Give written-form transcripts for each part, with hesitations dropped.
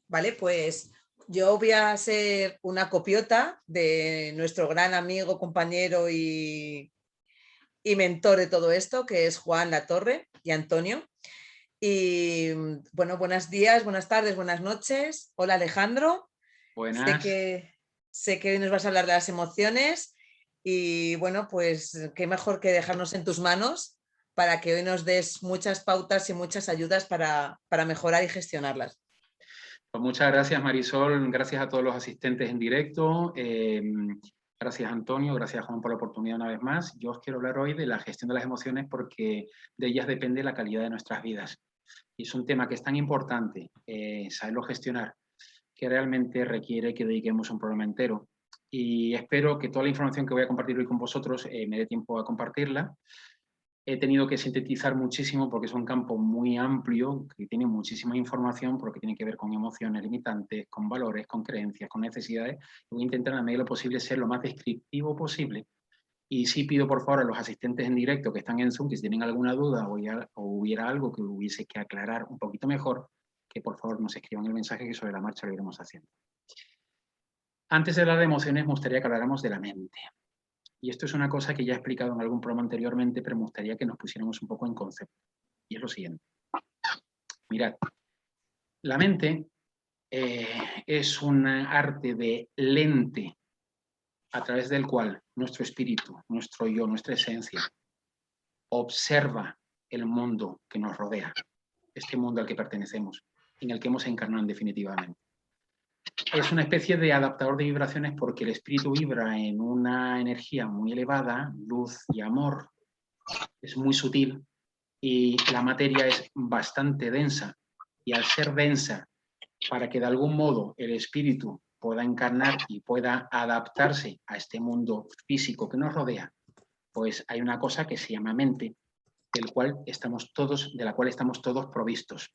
Vale, pues yo voy a ser una copiota de nuestro gran amigo, compañero y mentor de todo esto, que es Juan Latorre y Antonio. Y bueno, buenos días, buenas tardes, buenas noches. Hola Alejandro. Sé Buenas. que, sé que hoy nos vas a hablar de las emociones y bueno, pues qué mejor que dejarnos en tus manos para que hoy nos des muchas pautas y muchas ayudas para mejorar y gestionarlas. Pues muchas gracias, Marisol. Gracias a todos los asistentes en directo. Gracias, Antonio. Gracias, Juan, por la oportunidad una vez más. Yo os quiero hablar hoy de la gestión de las emociones porque de ellas depende la calidad de nuestras vidas. Y es un tema que es tan importante, saberlo gestionar, que realmente requiere que dediquemos un programa entero. Y espero que toda la información que voy a compartir hoy con vosotros me dé tiempo a compartirla. He tenido que sintetizar muchísimo porque es un campo muy amplio, que tiene muchísima información, porque tiene que ver con emociones limitantes, con valores, con creencias, con necesidades. Voy a intentar, a medida de lo posible, ser lo más descriptivo posible. Y sí pido, por favor, a los asistentes en directo que están en Zoom, que si tienen alguna duda o hubiera algo que hubiese que aclarar un poquito mejor, que por favor nos escriban el mensaje que sobre la marcha lo iremos haciendo. Antes de hablar de emociones, me gustaría que habláramos de la mente. Y esto es una cosa que ya he explicado en algún programa anteriormente, pero me gustaría que nos pusiéramos un poco en concepto. Y es lo siguiente. Mirad, la mente es un arte de lente a través del cual nuestro espíritu, nuestro yo, nuestra esencia, observa el mundo que nos rodea, este mundo al que pertenecemos, en el que hemos encarnado definitivamente. Es una especie de adaptador de vibraciones porque el espíritu vibra en una energía muy elevada, luz y amor, es muy sutil y la materia es bastante densa. Y al ser densa, para que de algún modo el espíritu pueda encarnar y pueda adaptarse a este mundo físico que nos rodea, pues hay una cosa que se llama mente, de la cual estamos todos provistos.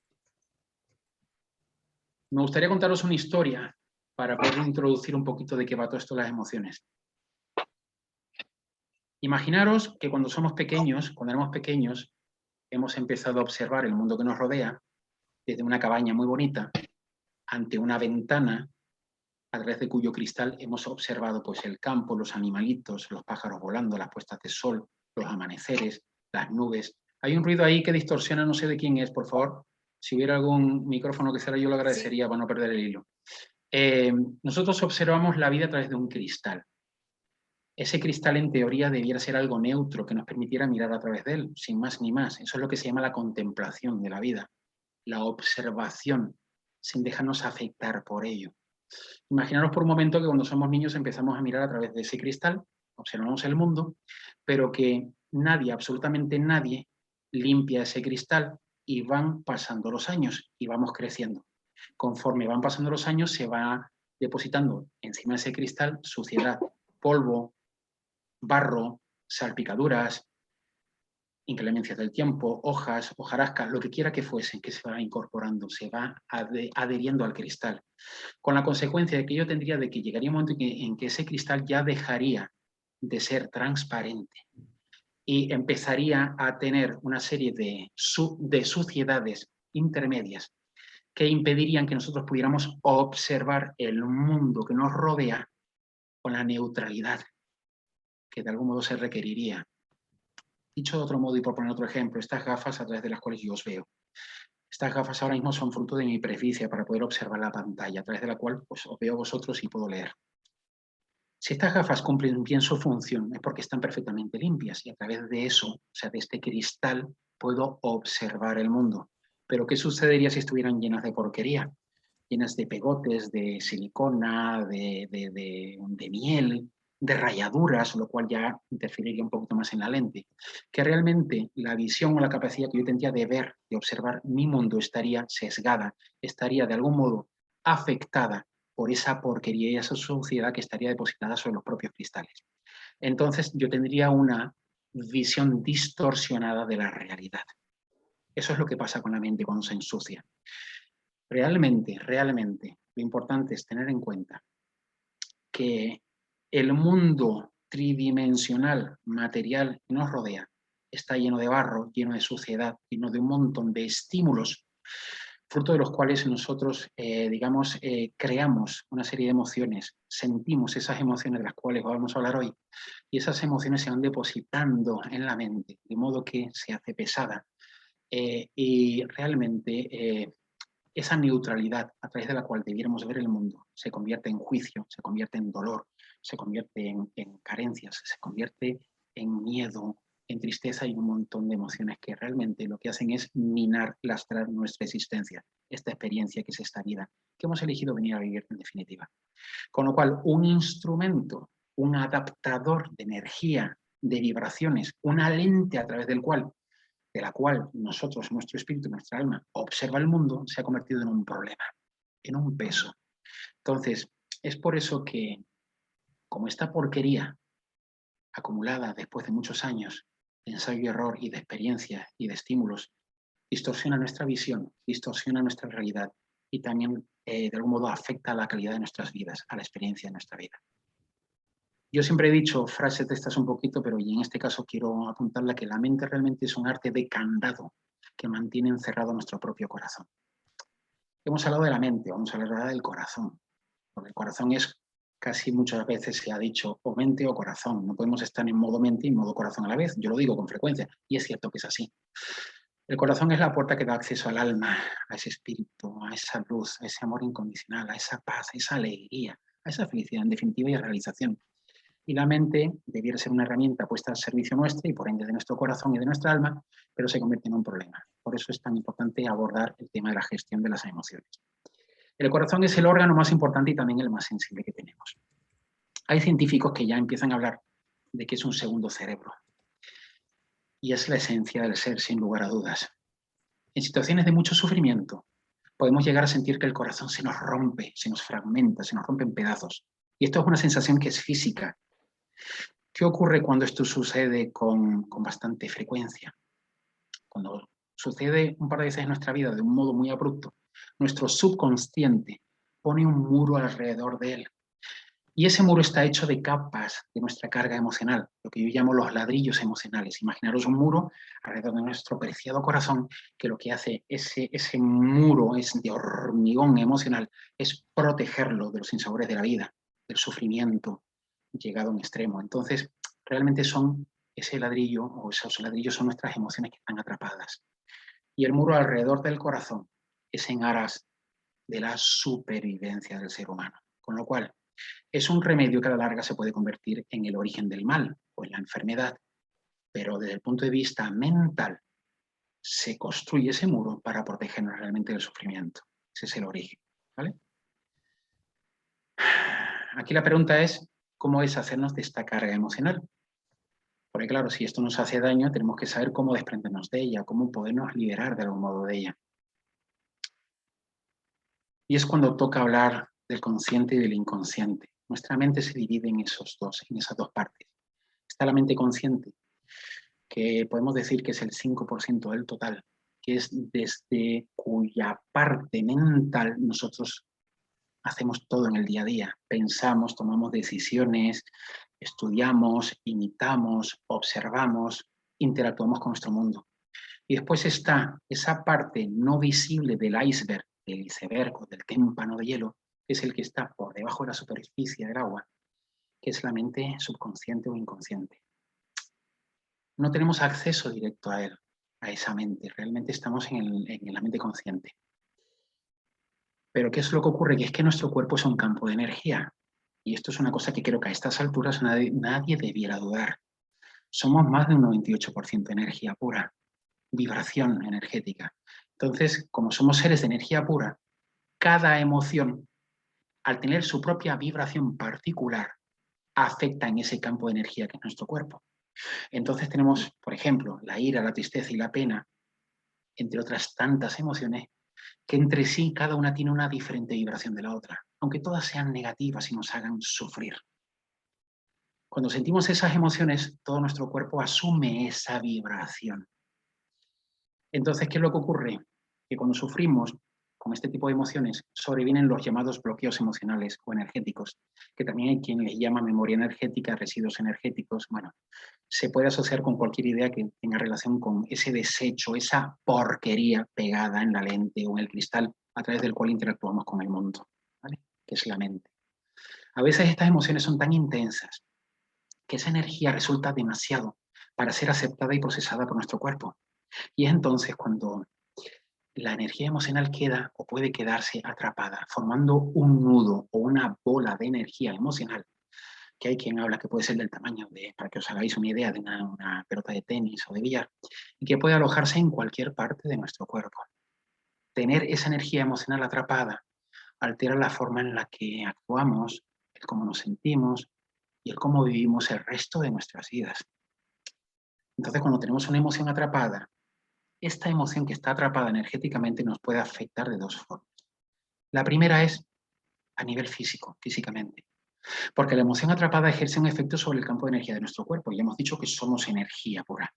Me gustaría contaros una historia para poder introducir un poquito de qué va todo esto de las emociones. Imaginaros que cuando éramos pequeños, hemos empezado a observar el mundo que nos rodea desde una cabaña muy bonita, ante una ventana a través de cuyo cristal hemos observado pues, el campo, los animalitos, los pájaros volando, las puestas de sol, los amaneceres, las nubes. Hay un ruido ahí que distorsiona, no sé de quién es, por favor. Si hubiera algún micrófono que fuera yo lo Sí. agradecería para no perder el hilo. Nosotros observamos la vida a través de un cristal. Ese cristal en teoría debiera ser algo neutro que nos permitiera mirar a través de él, sin más ni más. Eso es lo que se llama la contemplación de la vida, la observación, sin dejarnos afectar por ello. Imaginaros por un momento que cuando somos niños empezamos a mirar a través de ese cristal, observamos el mundo, pero que nadie, absolutamente nadie, limpia ese cristal y van pasando los años y vamos creciendo. Conforme van pasando los años se va depositando encima de ese cristal suciedad, polvo, barro, salpicaduras, inclemencias del tiempo, hojas, hojarasca, lo que quiera que fuesen, que se va incorporando, se va adheriendo al cristal, con la consecuencia de que yo tendría de que llegaría un momento en que ese cristal ya dejaría de ser transparente y empezaría a tener una serie de suciedades intermedias que impedirían que nosotros pudiéramos observar el mundo que nos rodea con la neutralidad que de algún modo se requeriría. Dicho de otro modo y por poner otro ejemplo, estas gafas a través de las cuales yo os veo. Estas gafas ahora mismo son fruto de mi presbicia para poder observar la pantalla, a través de la cual pues, os veo a vosotros y puedo leer. Si estas gafas cumplen bien su función es porque están perfectamente limpias y a través de eso, o sea, de este cristal, puedo observar el mundo. Pero ¿qué sucedería si estuvieran llenas de porquería? Llenas de pegotes, de silicona, de miel, de rayaduras, lo cual ya interferiría un poquito más en la lente. Que realmente la visión o la capacidad que yo tendría de ver, de observar mi mundo estaría sesgada, estaría de algún modo afectada por esa porquería y esa suciedad que estaría depositada sobre los propios cristales. Entonces yo tendría una visión distorsionada de la realidad. Eso es lo que pasa con la mente cuando se ensucia. Realmente, lo importante es tener en cuenta que el mundo tridimensional, material que nos rodea, está lleno de barro, lleno de suciedad, lleno de un montón de estímulos fruto de los cuales nosotros, creamos una serie de emociones, sentimos esas emociones de las cuales vamos a hablar hoy, y esas emociones se van depositando en la mente, de modo que se hace pesada. Y realmente esa neutralidad a través de la cual debiéramos ver el mundo se convierte en juicio, se convierte en dolor, se convierte en carencias, se convierte en miedo, en tristeza y un montón de emociones que realmente lo que hacen es minar, lastrar nuestra existencia, esta experiencia que es esta vida, que hemos elegido venir a vivir en definitiva. Con lo cual, un instrumento, un adaptador de energía, de vibraciones, una lente a través de la cual nosotros, nuestro espíritu, nuestra alma, observa el mundo, se ha convertido en un problema, en un peso. Entonces, es por eso que, como esta porquería acumulada después de muchos años de ensayo y error y de experiencia y de estímulos, distorsiona nuestra visión, distorsiona nuestra realidad y también, de algún modo, afecta a la calidad de nuestras vidas, a la experiencia de nuestra vida. Yo siempre he dicho frases de estas un poquito, pero y en este caso quiero apuntarla que la mente realmente es un arte de candado que mantiene encerrado nuestro propio corazón. Hemos hablado de la mente, vamos a hablar ahora del corazón, porque el corazón es, casi muchas veces se ha dicho, o mente o corazón. No podemos estar en modo mente y en modo corazón a la vez. Yo lo digo con frecuencia y es cierto que es así. El corazón es la puerta que da acceso al alma, a ese espíritu, a esa luz, a ese amor incondicional, a esa paz, a esa alegría, a esa felicidad en definitiva y a realización. Y la mente debiera ser una herramienta puesta al servicio nuestro y por ende de nuestro corazón y de nuestra alma, pero se convierte en un problema. Por eso es tan importante abordar el tema de la gestión de las emociones. El corazón es el órgano más importante y también el más sensible que tenemos. Hay científicos que ya empiezan a hablar de que es un segundo cerebro. Y es la esencia del ser, sin lugar a dudas. En situaciones de mucho sufrimiento, podemos llegar a sentir que el corazón se nos rompe, se nos fragmenta, se nos rompe en pedazos. Y esto es una sensación que es física. ¿Qué ocurre cuando esto sucede con bastante frecuencia? Cuando sucede un par de veces en nuestra vida de un modo muy abrupto, nuestro subconsciente pone un muro alrededor de él. Y ese muro está hecho de capas de nuestra carga emocional, lo que yo llamo los ladrillos emocionales. Imaginaros un muro alrededor de nuestro preciado corazón, que lo que hace ese muro es de hormigón emocional, es protegerlo de los sinsabores de la vida, del sufrimiento llegado a un extremo. Entonces, realmente son ese ladrillo o esos ladrillos son nuestras emociones que están atrapadas. Y el muro alrededor del corazón es en aras de la supervivencia del ser humano. Con lo cual, es un remedio que a la larga se puede convertir en el origen del mal o en la enfermedad, pero desde el punto de vista mental se construye ese muro para protegernos realmente del sufrimiento. Ese es el origen, ¿vale? Aquí la pregunta es, ¿cómo deshacernos de esta carga emocional? Porque claro, si esto nos hace daño, tenemos que saber cómo desprendernos de ella, cómo podernos liberar de algún modo de ella. Y es cuando toca hablar del consciente y del inconsciente. Nuestra mente se divide en esas dos partes. Está la mente consciente, que podemos decir que es el 5% del total, que es desde cuya parte mental nosotros hacemos todo en el día a día. Pensamos, tomamos decisiones, estudiamos, imitamos, observamos, interactuamos con nuestro mundo. Y después está esa parte no visible del iceberg o del témpano de hielo, que es el que está por debajo de la superficie del agua, que es la mente subconsciente o inconsciente. No tenemos acceso directo a él, a esa mente. Realmente estamos en la mente consciente. Pero ¿qué es lo que ocurre? Que es que nuestro cuerpo es un campo de energía. Y esto es una cosa que creo que a estas alturas nadie debiera dudar. Somos más de un 98% energía pura, vibración energética. Entonces, como somos seres de energía pura, cada emoción, al tener su propia vibración particular, afecta en ese campo de energía que es nuestro cuerpo. Entonces tenemos, por ejemplo, la ira, la tristeza y la pena, entre otras tantas emociones, que entre sí cada una tiene una diferente vibración de la otra, aunque todas sean negativas y nos hagan sufrir. Cuando sentimos esas emociones, todo nuestro cuerpo asume esa vibración. Entonces, ¿qué es lo que ocurre? Que cuando sufrimos, con este tipo de emociones, sobrevienen los llamados bloqueos emocionales o energéticos, que también hay quien les llama memoria energética, residuos energéticos. Bueno, se puede asociar con cualquier idea que tenga relación con ese desecho, esa porquería pegada en la lente o en el cristal a través del cual interactuamos con el mundo, ¿vale? Que es la mente. A veces estas emociones son tan intensas que esa energía resulta demasiado para ser aceptada y procesada por nuestro cuerpo. Y es entonces cuando la energía emocional queda o puede quedarse atrapada, formando un nudo o una bola de energía emocional, que hay quien habla que puede ser del tamaño de, para que os hagáis una idea, de una pelota de tenis o de billar, y que puede alojarse en cualquier parte de nuestro cuerpo. Tener esa energía emocional atrapada altera la forma en la que actuamos, el cómo nos sentimos y el cómo vivimos el resto de nuestras vidas. Entonces, cuando tenemos una emoción atrapada, esta emoción que está atrapada energéticamente nos puede afectar de dos formas. La primera es a nivel físico, físicamente, porque la emoción atrapada ejerce un efecto sobre el campo de energía de nuestro cuerpo. Y hemos dicho que somos energía pura.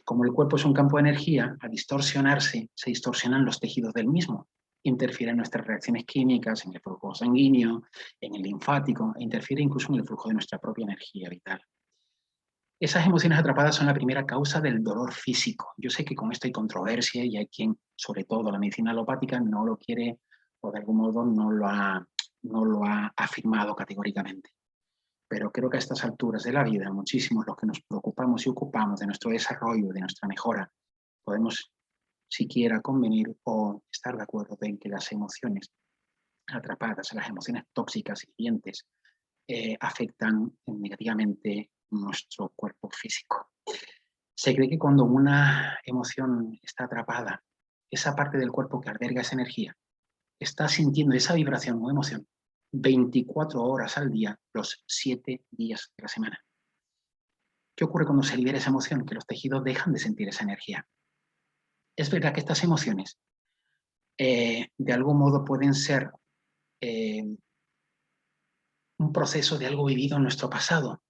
Como el cuerpo es un campo de energía, al distorsionarse, se distorsionan los tejidos del mismo. Interfiere en nuestras reacciones químicas, en el flujo sanguíneo, en el linfático, e interfiere incluso en el flujo de nuestra propia energía vital. Esas emociones atrapadas son la primera causa del dolor físico. Yo sé que con esto hay controversia y hay quien, sobre todo la medicina alopática, no lo quiere o de algún modo no lo ha afirmado categóricamente. Pero creo que a estas alturas de la vida, muchísimos los que nos preocupamos y ocupamos de nuestro desarrollo, de nuestra mejora, podemos siquiera convenir o estar de acuerdo en que las emociones atrapadas, las emociones tóxicas y hirientes, afectan negativamente nuestro cuerpo físico. Se cree que cuando una emoción está atrapada, esa parte del cuerpo que alberga esa energía está sintiendo esa vibración o emoción 24 horas al día, los 7 días de la semana. ¿Qué ocurre cuando se libera esa emoción? Que los tejidos dejan de sentir esa energía. Es verdad que estas emociones de algún modo pueden ser un proceso de algo vivido en nuestro pasado,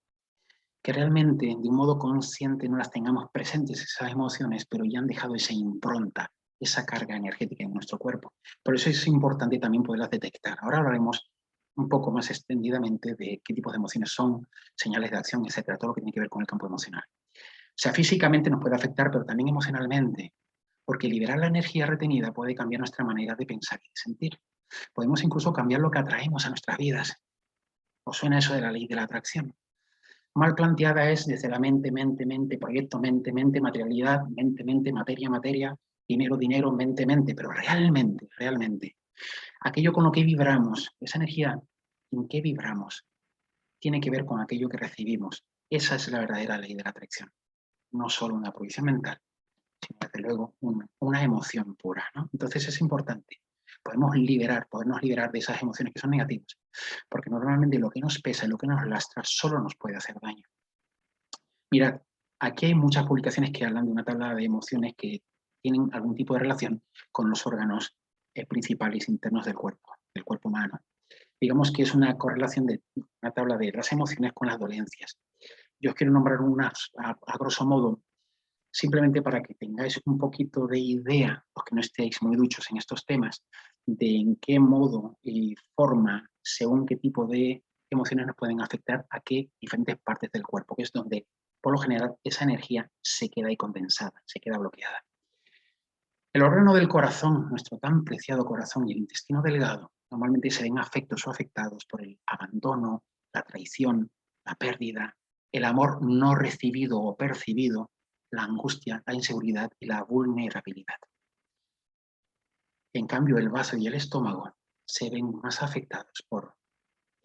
que realmente de un modo consciente no las tengamos presentes esas emociones, pero ya han dejado esa impronta, esa carga energética en nuestro cuerpo. Por eso es importante también poderlas detectar. Ahora hablaremos un poco más extendidamente de qué tipos de emociones son, señales de acción, etcétera, todo lo que tiene que ver con el campo emocional. O sea, físicamente nos puede afectar, pero también emocionalmente, porque liberar la energía retenida puede cambiar nuestra manera de pensar y de sentir. Podemos incluso cambiar lo que atraemos a nuestras vidas. ¿Os suena eso de la ley de la atracción? Mal planteada es desde la mente, mente, mente, proyecto, mente, mente, materialidad, mente, mente, materia, materia, dinero, dinero, mente, mente, pero realmente, realmente, aquello con lo que vibramos, esa energía en que vibramos, tiene que ver con aquello que recibimos. Esa es la verdadera ley de la atracción. No solo una proyección mental, sino desde luego una emoción pura, ¿no? Entonces es importante. Podernos liberar de esas emociones que son negativas, porque normalmente lo que nos pesa y lo que nos lastra solo nos puede hacer daño. Mirad, aquí hay muchas publicaciones que hablan de una tabla de emociones que tienen algún tipo de relación con los órganos principales internos del cuerpo humano. Digamos que es una correlación de una tabla de las emociones con las dolencias. Yo os quiero nombrar unas a grosso modo, simplemente para que tengáis un poquito de idea, los que no estéis muy duchos en estos temas, de en qué modo y forma, según qué tipo de emociones nos pueden afectar a qué diferentes partes del cuerpo, que es donde, por lo general, esa energía se queda ahí condensada, se queda bloqueada. El órgano del corazón, nuestro tan preciado corazón, y el intestino delgado, normalmente se ven afectos o afectados por el abandono, la traición, la pérdida, el amor no recibido o percibido, la angustia, la inseguridad y la vulnerabilidad. En cambio, el vaso y el estómago se ven más afectados por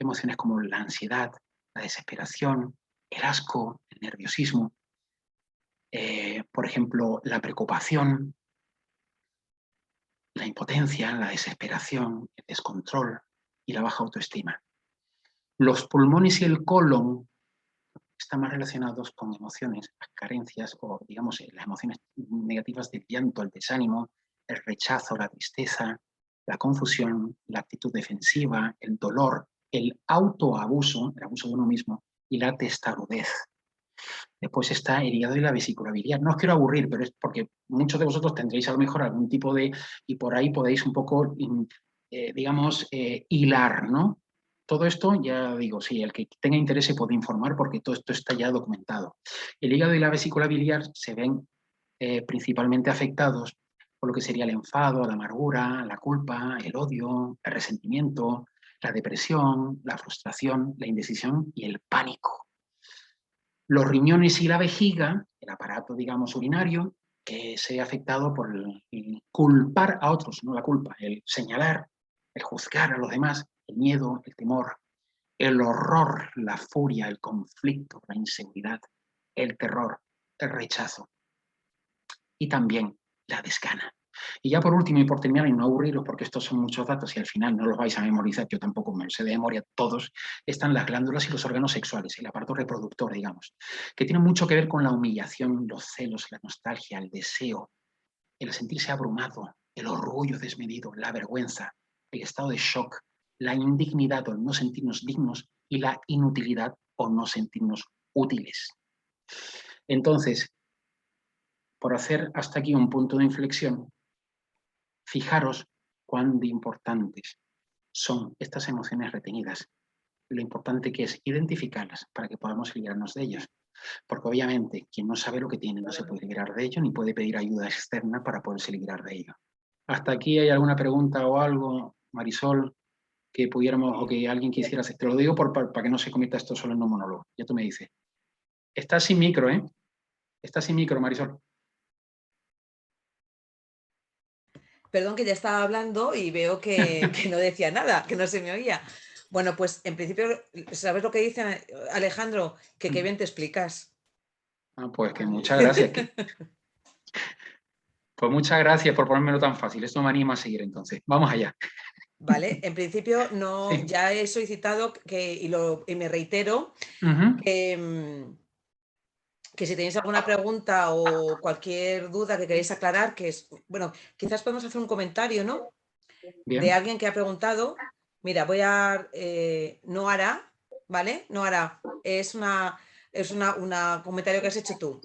emociones como la ansiedad, la desesperación, el asco, el nerviosismo, por ejemplo, la preocupación, la impotencia, la desesperación, el descontrol y la baja autoestima. Los pulmones y el colon están más relacionados con emociones, las carencias o, digamos, las emociones negativas del llanto, el desánimo, el rechazo, la tristeza, la confusión, la actitud defensiva, el dolor, el autoabuso, el abuso de uno mismo y la testarudez. Después está el hígado y la vesícula biliar. No os quiero aburrir, pero es porque muchos de vosotros tendréis a lo mejor algún tipo de... y por ahí podéis un poco, digamos, hilar, ¿no? Todo esto, ya digo, sí, el que tenga interés se puede informar porque todo esto está ya documentado. El hígado y la vesícula biliar se ven principalmente afectados por lo que sería el enfado, la amargura, la culpa, el odio, el resentimiento, la depresión, la frustración, la indecisión y el pánico. Los riñones y la vejiga, el aparato, digamos, urinario, se ve afectado por el culpar a otros, no la culpa, el señalar, el juzgar a los demás, el miedo, el temor, el horror, la furia, el conflicto, la inseguridad, el terror, el rechazo y también la desgana. Y ya por último, y por terminar, y no aburriros porque estos son muchos datos y al final no los vais a memorizar, yo tampoco me los sé de memoria todos, están las glándulas y los órganos sexuales, el aparato reproductor, digamos, que tienen mucho que ver con la humillación, los celos, la nostalgia, el deseo, el sentirse abrumado, el orgullo desmedido, la vergüenza, el estado de shock, la indignidad o el no sentirnos dignos y la inutilidad o no sentirnos útiles. Entonces, por hacer hasta aquí un punto de inflexión, fijaros cuán importantes son estas emociones retenidas, lo importante que es identificarlas para que podamos librarnos de ellas. Porque obviamente quien no sabe lo que tiene no se puede librar de ello ni puede pedir ayuda externa para poderse librar de ello. ¿Hasta aquí hay alguna pregunta o algo, Marisol, que pudiéramos o que alguien quisiera hacer? Te lo digo para que no se convierta esto solo en un monólogo. Ya tú me dices. Estás sin micro, ¿eh? Estás sin micro, Marisol. Perdón que ya estaba hablando y veo que no decía nada, que no se me oía. Bueno, pues en principio, ¿sabes lo que dice Alejandro? Que qué bien te explicas. Ah, pues que muchas gracias. Pues muchas gracias por ponérmelo tan fácil. Esto me anima a seguir entonces. Vamos allá. Vale, en principio no, Sí. ya he solicitado y me reitero Ujú. que si tenéis alguna pregunta o cualquier duda que queréis aclarar, que es, bueno, quizás podemos hacer un comentario, ¿no? De Bien. alguien que ha preguntado, mira, voy a, no hará, ¿vale? No hará, es una comentario que has hecho tú.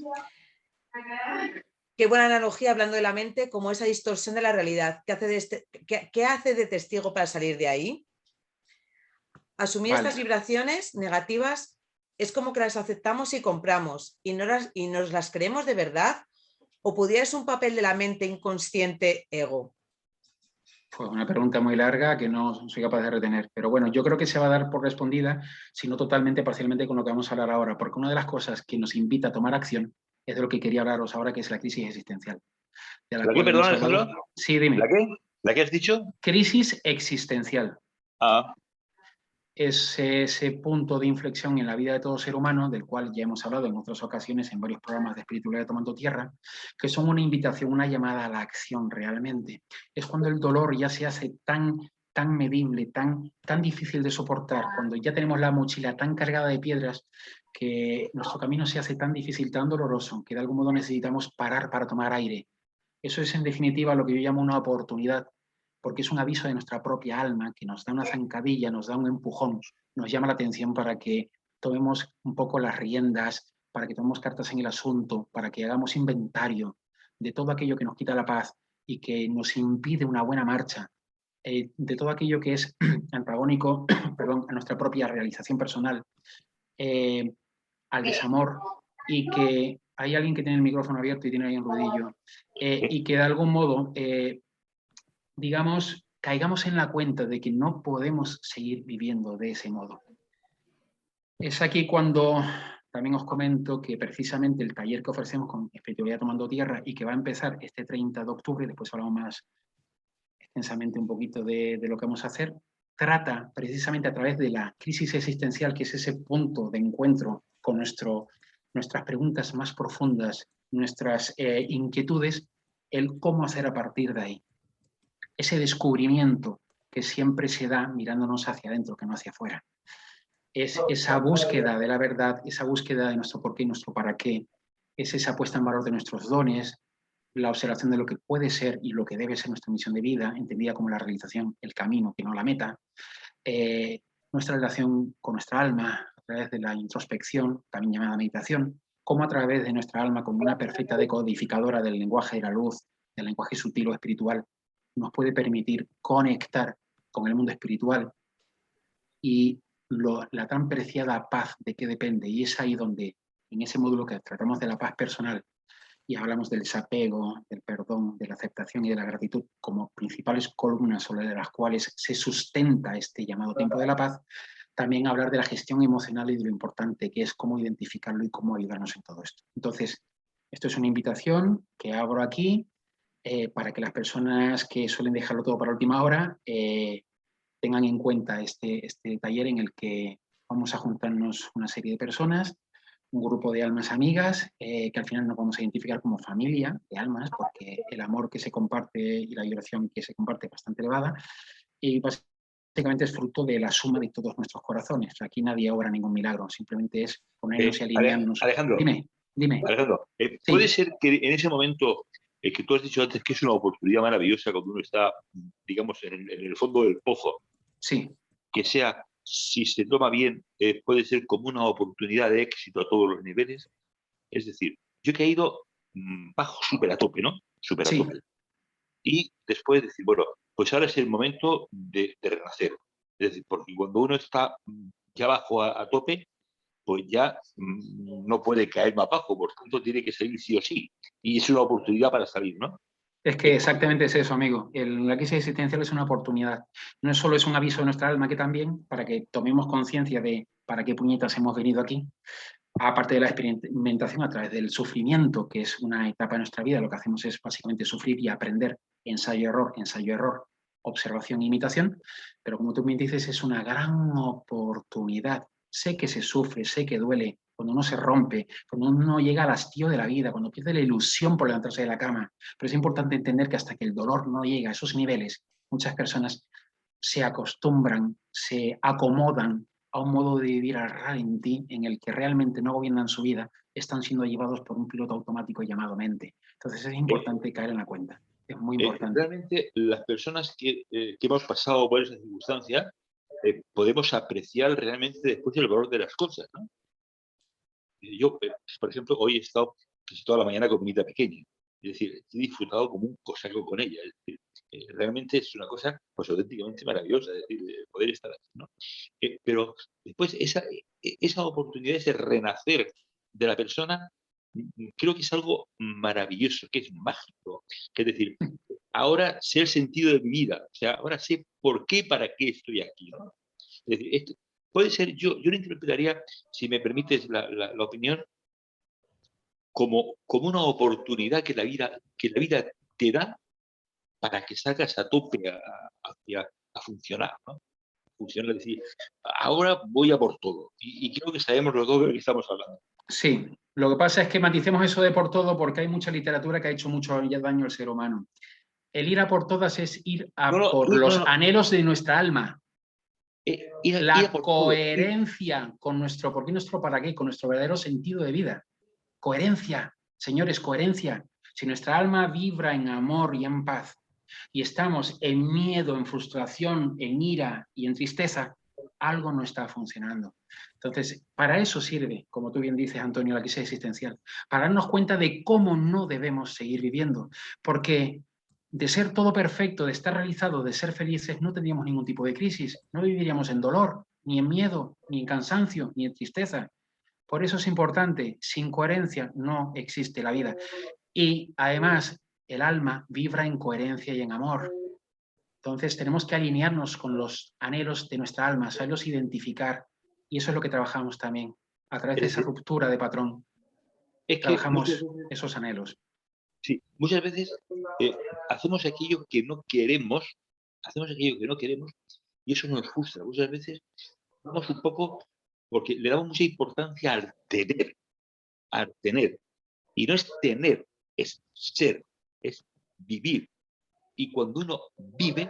Qué buena analogía hablando de la mente como esa distorsión de la realidad. ¿Qué hace de testigo para salir de ahí? Asumir Vale. estas vibraciones negativas es como que las aceptamos y compramos y nos las creemos de verdad o pudiera ser un papel de la mente inconsciente ego. Pues una pregunta muy larga que no soy capaz de retener. Pero bueno, yo creo que se va a dar por respondida, si no totalmente, parcialmente con lo que vamos a hablar ahora. Porque una de las cosas que nos invita a tomar acción es de lo que quería hablaros ahora, que es la crisis existencial, de la ¿La qué, cual perdón, hemos hablado. Alejandro? Sí, dime. ¿La qué? ¿La qué has dicho? Crisis existencial. Ah, Es ese punto de inflexión en la vida de todo ser humano, del cual ya hemos hablado en otras ocasiones en varios programas de espiritualidad tomando tierra, que son una invitación, una llamada a la acción realmente. Es cuando el dolor ya se hace tan medible, tan difícil de soportar, cuando ya tenemos la mochila tan cargada de piedras, que nuestro camino se hace tan difícil, tan doloroso, que de algún modo necesitamos parar para tomar aire. Eso es en definitiva lo que yo llamo una oportunidad, porque es un aviso de nuestra propia alma que nos da una zancadilla, nos da un empujón, nos llama la atención para que tomemos un poco las riendas, para que tomemos cartas en el asunto, para que hagamos inventario de todo aquello que nos quita la paz y que nos impide una buena marcha, de todo aquello que es antagónico perdón, a nuestra propia realización personal, eh, al desamor, y que hay alguien que tiene el micrófono abierto y tiene ahí un ruidillo, y que de algún modo digamos, caigamos en la cuenta de que no podemos seguir viviendo de ese modo. Es aquí cuando también os comento que precisamente el taller que ofrecemos con Espiritualidad Tomando Tierra y que va a empezar este 30 de octubre, después hablamos más extensamente un poquito de lo que vamos a hacer, trata precisamente a través de la crisis existencial, que es ese punto de encuentro con nuestras preguntas más profundas, nuestras inquietudes, el cómo hacer a partir de ahí. Ese descubrimiento que siempre se da mirándonos hacia adentro, que no hacia afuera. Es esa búsqueda de la verdad, esa búsqueda de nuestro porqué y nuestro para qué, es esa puesta en valor de nuestros dones, la observación de lo que puede ser y lo que debe ser nuestra misión de vida, entendida como la realización, el camino, que no la meta, nuestra relación con nuestra alma a través de la introspección, también llamada meditación, cómo a través de nuestra alma, como una perfecta decodificadora del lenguaje de la luz, del lenguaje sutil o espiritual, nos puede permitir conectar con el mundo espiritual y la tan preciada paz de qué depende. Y es ahí donde, en ese módulo que tratamos de la paz personal y hablamos del desapego, del perdón, de la aceptación y de la gratitud como principales columnas sobre las cuales se sustenta este llamado tiempo de la paz, también hablar de la gestión emocional y de lo importante que es cómo identificarlo y cómo ayudarnos en todo esto. Entonces, esto es una invitación que abro aquí para que las personas que suelen dejarlo todo para última hora tengan en cuenta este taller en el que vamos a juntarnos una serie de personas, un grupo de almas amigas, que al final nos vamos a identificar como familia de almas, porque el amor que se comparte y la vibración que se comparte es bastante elevada, y básicamente es fruto de la suma de todos nuestros corazones. Aquí nadie obra ningún milagro, simplemente es ponernos y alinearnos. Alejandro, Dime. Alejandro, Sí. ¿puede ser que en ese momento que tú has dicho antes que es una oportunidad maravillosa cuando uno está, digamos, en el fondo del pozo, Sí. que sea, si se toma bien, puede ser como una oportunidad de éxito a todos los niveles? Es decir, yo he caído bajo, súper a tope, ¿no? Súper a Sí. tope. Y después decir, bueno, pues ahora es el momento de renacer. Es decir, porque cuando uno está ya bajo a tope, pues ya no puede caer más bajo, por tanto tiene que salir sí o sí. Y es una oportunidad para salir, ¿no? Es que exactamente es eso, amigo. La crisis existencial es una oportunidad. No solo es un aviso de nuestra alma, que también, para que tomemos conciencia de para qué puñetas hemos venido aquí, aparte de la experimentación a través del sufrimiento, que es una etapa de nuestra vida, lo que hacemos es básicamente sufrir y aprender, ensayo-error, observación e imitación, pero como tú me dices, es una gran oportunidad. Sé que se sufre, sé que duele, cuando uno se rompe, cuando uno llega al hastío de la vida, cuando pierde la ilusión por levantarse de la cama, pero es importante entender que hasta que el dolor no llega a esos niveles, muchas personas se acostumbran, se acomodan a un modo de vivir al ralentí en el que realmente no gobiernan su vida, están siendo llevados por un piloto automático llamado mente. Entonces es importante caer en la cuenta. Es muy importante. Realmente las personas que hemos pasado por esa circunstancia podemos apreciar realmente después el valor de las cosas, ¿no? Yo, por ejemplo, hoy he estado casi toda la mañana con mi nieta pequeña. Es decir, he disfrutado como un cosaco con ella. Es decir, realmente es una cosa pues, auténticamente maravillosa, es decir, poder estar así, ¿no? Pero después esa oportunidad, ese renacer de la persona, creo que es algo maravilloso, que es mágico. Es decir, ahora sé el sentido de mi vida, o sea, ahora sé por qué, para qué estoy aquí, ¿no? Es decir, puede ser, yo lo interpretaría, si me permites la opinión, como una oportunidad que la vida te da para que salgas a tope a funcionar, ¿no? Funcionar, es decir, ahora voy a por todo. Y creo que sabemos los dos de lo que estamos hablando. Sí, lo que pasa es que maticemos eso de por todo porque hay mucha literatura que ha hecho mucho daño al ser humano. El ir a por todas es ir a por los anhelos de nuestra alma. La coherencia con nuestro por qué, nuestro para qué, con nuestro verdadero sentido de vida. Coherencia, señores, coherencia. Si nuestra alma vibra en amor y en paz y estamos en miedo, en frustración, en ira y en tristeza, algo no está funcionando. Entonces, para eso sirve, como tú bien dices, Antonio, la crisis existencial, para darnos cuenta de cómo no debemos seguir viviendo, porque de ser todo perfecto, de estar realizado, de ser felices, no tendríamos ningún tipo de crisis, no viviríamos en dolor, ni en miedo, ni en cansancio, ni en tristeza. Por eso es importante, sin coherencia no existe la vida. Y además, el alma vibra en coherencia y en amor. Entonces tenemos que alinearnos con los anhelos de nuestra alma, saberlos identificar. Y eso es lo que trabajamos también. A través de esa ruptura de patrón, trabajamos esos anhelos. Sí, muchas veces hacemos aquello que no queremos, y eso nos frustra. Muchas veces vamos un poco porque le damos mucha importancia al tener. Y no es tener, es ser, es vivir. Y cuando uno vive,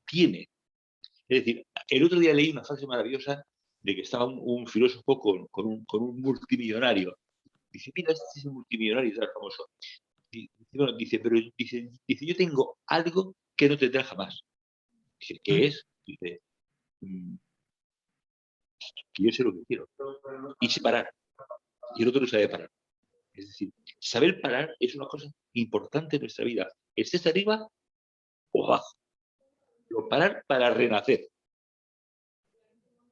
tiene. Es decir, el otro día leí una frase maravillosa de que estaba un filósofo con un multimillonario. Dice, mira, este es un multimillonario tan famoso. Dice, yo tengo algo que no tendrá jamás. Dice, ¿qué es? Dice, que yo sé lo que quiero. Y separar. y el otro no sabe parar. Es decir, saber parar es una cosa importante en nuestra vida. Estés arriba o abajo. Pero parar para renacer.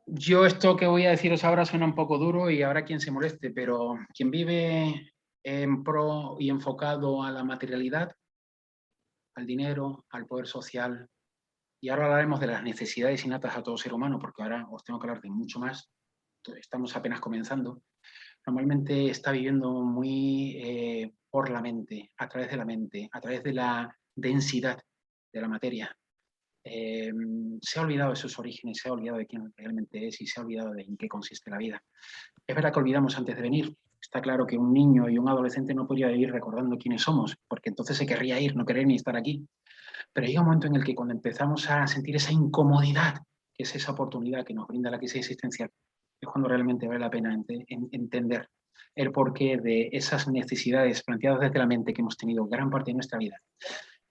Yo esto que voy a deciros ahora suena un poco duro y habrá quien se moleste, pero quien vive en pro y enfocado a la materialidad, al dinero, al poder social, y ahora hablaremos de las necesidades innatas a todo ser humano, porque ahora os tengo que hablar de mucho más, estamos apenas comenzando, normalmente está viviendo muy por la mente, a través de la densidad de la materia. Se ha olvidado de sus orígenes, se ha olvidado de quién realmente es y se ha olvidado de en qué consiste la vida. Es verdad que olvidamos antes de venir. Está claro que un niño y un adolescente no podría vivir recordando quiénes somos, porque entonces se querría ir, no querer ni estar aquí. Pero llega un momento en el que cuando empezamos a sentir esa incomodidad, que es esa oportunidad que nos brinda la crisis existencial, es cuando realmente vale la pena entender el porqué de esas necesidades planteadas desde la mente que hemos tenido gran parte de nuestra vida.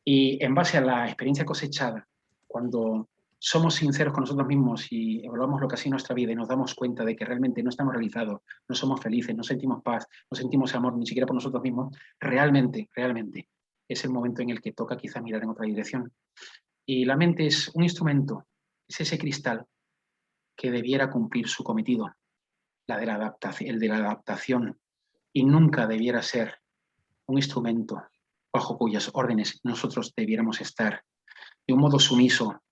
Y en base a la experiencia cosechada, cuando somos sinceros con nosotros mismos y evaluamos lo que ha sido nuestra vida y nos damos cuenta de que realmente no estamos realizados, no somos felices, no sentimos paz, no sentimos amor ni siquiera por nosotros mismos, realmente es el momento en el que toca quizá mirar en otra dirección. Y la mente es un instrumento, es ese cristal que debiera cumplir su cometido, el de la adaptación, y nunca debiera ser un instrumento bajo cuyas órdenes nosotros debiéramos estar de un modo sumiso,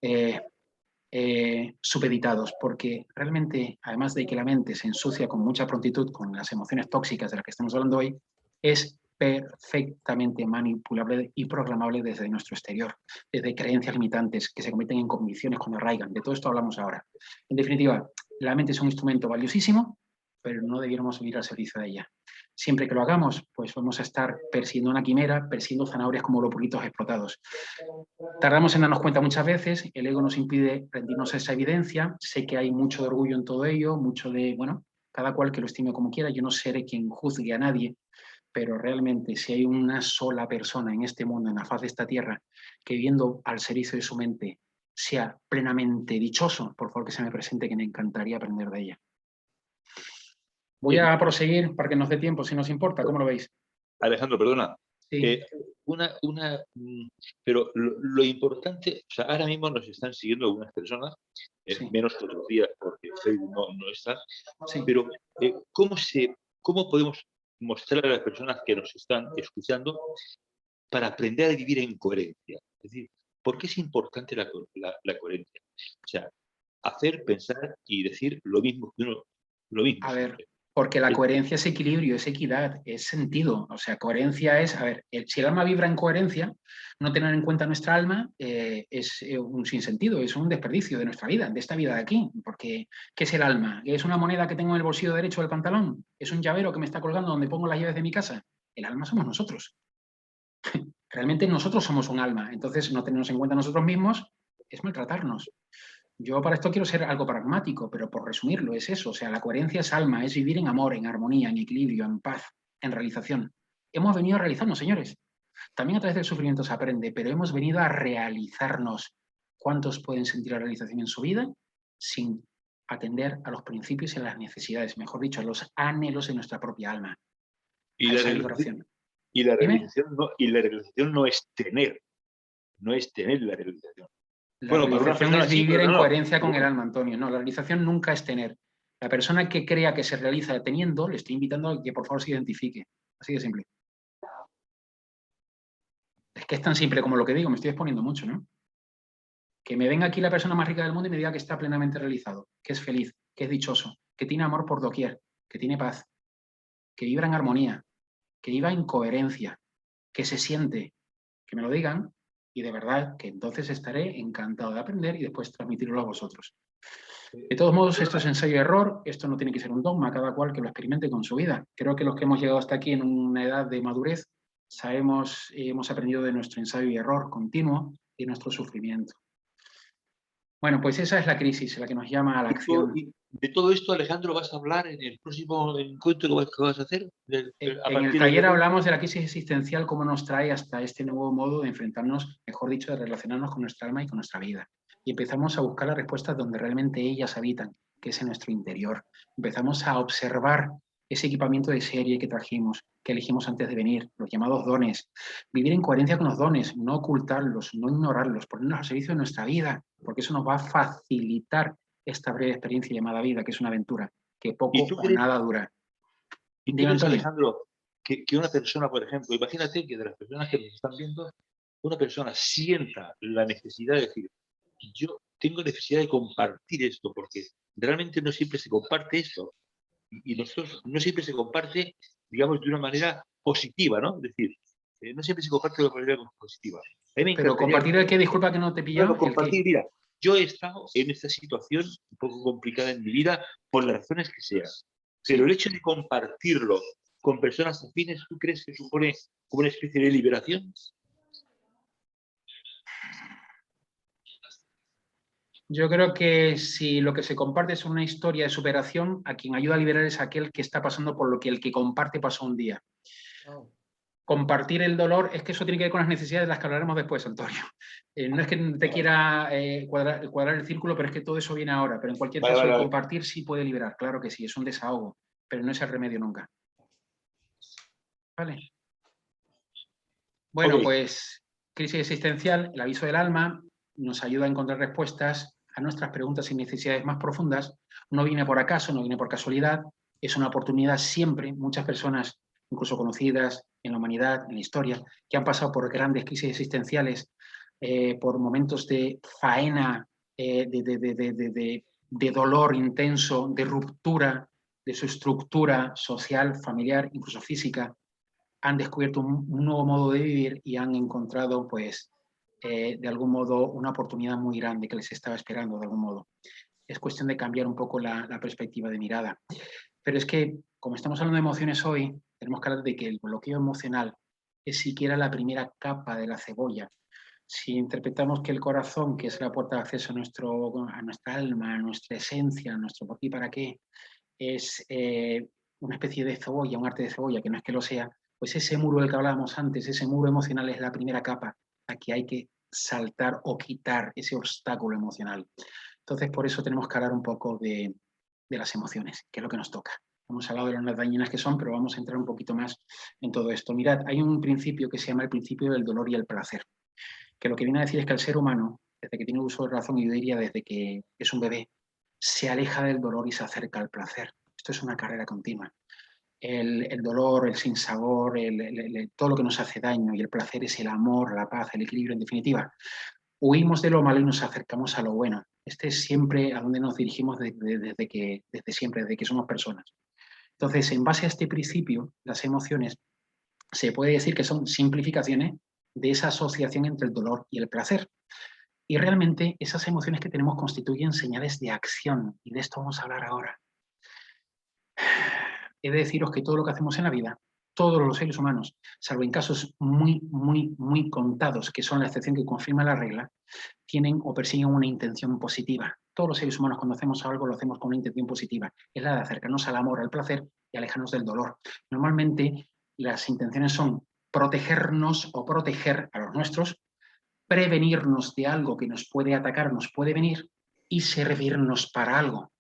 supeditados, porque realmente, además de que la mente se ensucia con mucha prontitud con las emociones tóxicas de las que estamos hablando hoy, es perfectamente manipulable y programable desde nuestro exterior, desde creencias limitantes que se convierten en convicciones cuando arraigan. De todo esto hablamos ahora. En definitiva, la mente es un instrumento valiosísimo, pero no debiéramos vivir al servicio de ella. Siempre que lo hagamos, pues vamos a estar persiguiendo una quimera, persiguiendo zanahorias como lopulitos explotados. Tardamos en darnos cuenta muchas veces, el ego nos impide rendirnos a esa evidencia, sé que hay mucho de orgullo en todo ello, mucho de, bueno, cada cual que lo estime como quiera, yo no seré quien juzgue a nadie, pero realmente si hay una sola persona en este mundo, en la faz de esta tierra, que viviendo al servicio de su mente sea plenamente dichoso, por favor que se me presente, que me encantaría aprender de ella. Voy a proseguir para que nos dé tiempo, si nos importa, ¿cómo lo veis? Alejandro, perdona. Sí. Pero lo importante, o sea, ahora mismo nos están siguiendo algunas personas, Sí. menos que otros días, porque Facebook no está, Sí. pero ¿cómo podemos mostrar a las personas que nos están escuchando para aprender a vivir en coherencia? Es decir, ¿por qué es importante la coherencia? O sea, hacer, pensar y decir lo mismo que uno, lo mismo. A ver, porque la coherencia es equilibrio, es equidad, es sentido. O sea, coherencia es, a ver, si el alma vibra en coherencia, no tener en cuenta nuestra alma es un sinsentido, es un desperdicio de nuestra vida, de esta vida de aquí. Porque, ¿qué es el alma? ¿Es una moneda que tengo en el bolsillo derecho del pantalón? ¿Es un llavero que me está colgando donde pongo las llaves de mi casa? El alma somos nosotros. Realmente nosotros somos un alma. Entonces, no tenernos en cuenta nosotros mismos es maltratarnos. Yo para esto quiero ser algo pragmático, pero por resumirlo es eso, o sea, la coherencia es alma, es vivir en amor, en armonía, en equilibrio, en paz, en realización. Hemos venido a realizarnos, señores. También a través del sufrimiento se aprende, pero hemos venido a realizarnos. ¿Cuántos pueden sentir la realización en su vida sin atender a los principios y a las necesidades, mejor dicho, a los anhelos de nuestra propia alma? Y a la esa realización, liberación. y la realización no es tener, no es tener la realización. La Bueno, para una realización persona es sí, vivir pero en no. coherencia con el alma, Antonio. No, la realización nunca es tener. La persona que crea que se realiza teniendo, le estoy invitando a que por favor se identifique. Así de simple. Es que es tan simple como lo que digo, me estoy exponiendo mucho, ¿no? Que me venga aquí la persona más rica del mundo y me diga que está plenamente realizado, que es feliz, que es dichoso, que tiene amor por doquier, que tiene paz, que vibra en armonía, que viva en coherencia, que se siente, que me lo digan y de verdad que entonces estaré encantado de aprender y después transmitirlo a vosotros. De todos modos, esto es ensayo y error, esto no tiene que ser un dogma, cada cual que lo experimente con su vida. Creo que los que hemos llegado hasta aquí en una edad de madurez, sabemos y hemos aprendido de nuestro ensayo y error continuo y nuestro sufrimiento. Bueno, pues esa es la crisis, la que nos llama a la acción. Y de todo esto, Alejandro, ¿vas a hablar en el próximo encuentro que vas a hacer? En el taller hablamos de la crisis existencial, cómo nos trae hasta este nuevo modo de enfrentarnos, mejor dicho, de relacionarnos con nuestra alma y con nuestra vida. Y empezamos a buscar las respuestas donde realmente ellas habitan, que es en nuestro interior. Empezamos a observar ese equipamiento de serie que trajimos, que elegimos antes de venir, los llamados dones, vivir en coherencia con los dones, no ocultarlos, no ignorarlos, ponerlos al servicio de nuestra vida, porque eso nos va a facilitar esta breve experiencia llamada vida, que es una aventura, que poco o nada dura. ¿Y tú crees, Alejandro, que una persona, por ejemplo, imagínate que de las personas que nos están viendo, una persona sienta la necesidad de decir, yo tengo necesidad de compartir esto, porque realmente no siempre se comparte esto, y nosotros no siempre se comparte, digamos, de una manera positiva, ¿no? Es decir, no siempre se comparte de una manera positiva. Pero compartir el que, disculpa que no te he pillado. Bueno, compartir, mira, yo he estado en esta situación un poco complicada en mi vida por las razones que sean, pero el hecho de compartirlo con personas afines, ¿tú crees que supone como una especie de liberación? Yo creo que si lo que se comparte es una historia de superación, a quien ayuda a liberar es aquel que está pasando por lo que el que comparte pasó un día. Oh. Compartir el dolor, es que eso tiene que ver con las necesidades de las que hablaremos después, Antonio. No es que te quiera cuadrar el círculo, pero es que todo eso viene ahora. Pero en cualquier caso, el compartir sí puede liberar, claro que sí, es un desahogo, pero no es el remedio nunca. Vale. Bueno, pues crisis existencial, el aviso del alma, nos ayuda a encontrar respuestas a nuestras preguntas y necesidades más profundas. No viene por acaso, no viene por casualidad, es una oportunidad siempre. Muchas personas, incluso conocidas en la humanidad, en la historia, que han pasado por grandes crisis existenciales, por momentos de faena, de dolor intenso, de ruptura de su estructura social, familiar, incluso física, han descubierto un nuevo modo de vivir y han encontrado, pues, de algún modo, una oportunidad muy grande que les estaba esperando, de algún modo. Es cuestión de cambiar un poco la perspectiva de mirada. Pero es que, como estamos hablando de emociones hoy, tenemos que hablar de que el bloqueo emocional es siquiera la primera capa de la cebolla. Si interpretamos que el corazón, que es la puerta de acceso a nuestra alma, a nuestra esencia, a nuestro por qué y para qué, es una especie de cebolla, un arte de cebolla, que no es que lo sea, pues ese muro del que hablábamos antes, ese muro emocional es la primera capa a que hay que saltar o quitar ese obstáculo emocional. Entonces, por eso tenemos que hablar un poco de las emociones, que es lo que nos toca. Hemos hablado de las dañinas que son, pero vamos a entrar un poquito más en todo esto. Mirad, hay un principio que se llama el principio del dolor y el placer, que lo que viene a decir es que el ser humano, desde que tiene uso de razón, y yo diría desde que es un bebé, se aleja del dolor y se acerca al placer. Esto es una carrera continua. El dolor, el sinsabor, todo lo que nos hace daño, y el placer es el amor, la paz, el equilibrio, en definitiva. Huimos de lo malo y nos acercamos a lo bueno. Este es siempre a donde nos dirigimos desde siempre, desde que somos personas. Entonces, en base a este principio, las emociones se puede decir que son simplificaciones de esa asociación entre el dolor y el placer. Y realmente esas emociones que tenemos constituyen señales de acción, y de esto vamos a hablar ahora. He de deciros que todo lo que hacemos en la vida, todos los seres humanos, salvo en casos muy, muy, muy contados, que son la excepción que confirma la regla, tienen o persiguen una intención positiva. Todos los seres humanos, cuando hacemos algo, lo hacemos con una intención positiva. Es la de acercarnos al amor, al placer y alejarnos del dolor. Normalmente las intenciones son protegernos o proteger a los nuestros, prevenirnos de algo que nos puede atacar, nos puede venir, y servirnos para algo.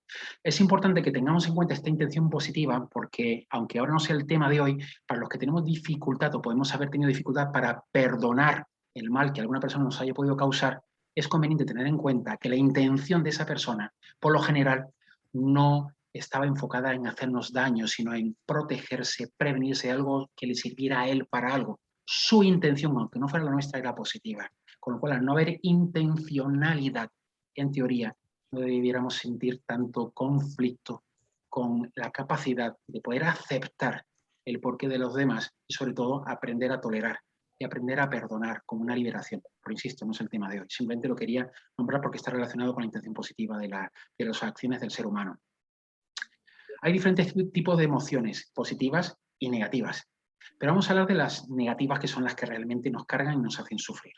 Es importante que tengamos en cuenta esta intención positiva porque, aunque ahora no sea el tema de hoy, para los que tenemos dificultad o podemos haber tenido dificultad para perdonar el mal que alguna persona nos haya podido causar, es conveniente tener en cuenta que la intención de esa persona, por lo general, no estaba enfocada en hacernos daño, sino en protegerse, prevenirse de algo que le sirviera a él para algo. Su intención, aunque no fuera la nuestra, era positiva. Con lo cual, al no haber intencionalidad, en teoría, no debiéramos sentir tanto conflicto con la capacidad de poder aceptar el porqué de los demás y, sobre todo, aprender a tolerar y aprender a perdonar como una liberación. Pero insisto, no es el tema de hoy. Simplemente lo quería nombrar porque está relacionado con la intención positiva de las acciones del ser humano. Hay diferentes tipos de emociones, positivas y negativas. Pero vamos a hablar de las negativas, que son las que realmente nos cargan y nos hacen sufrir.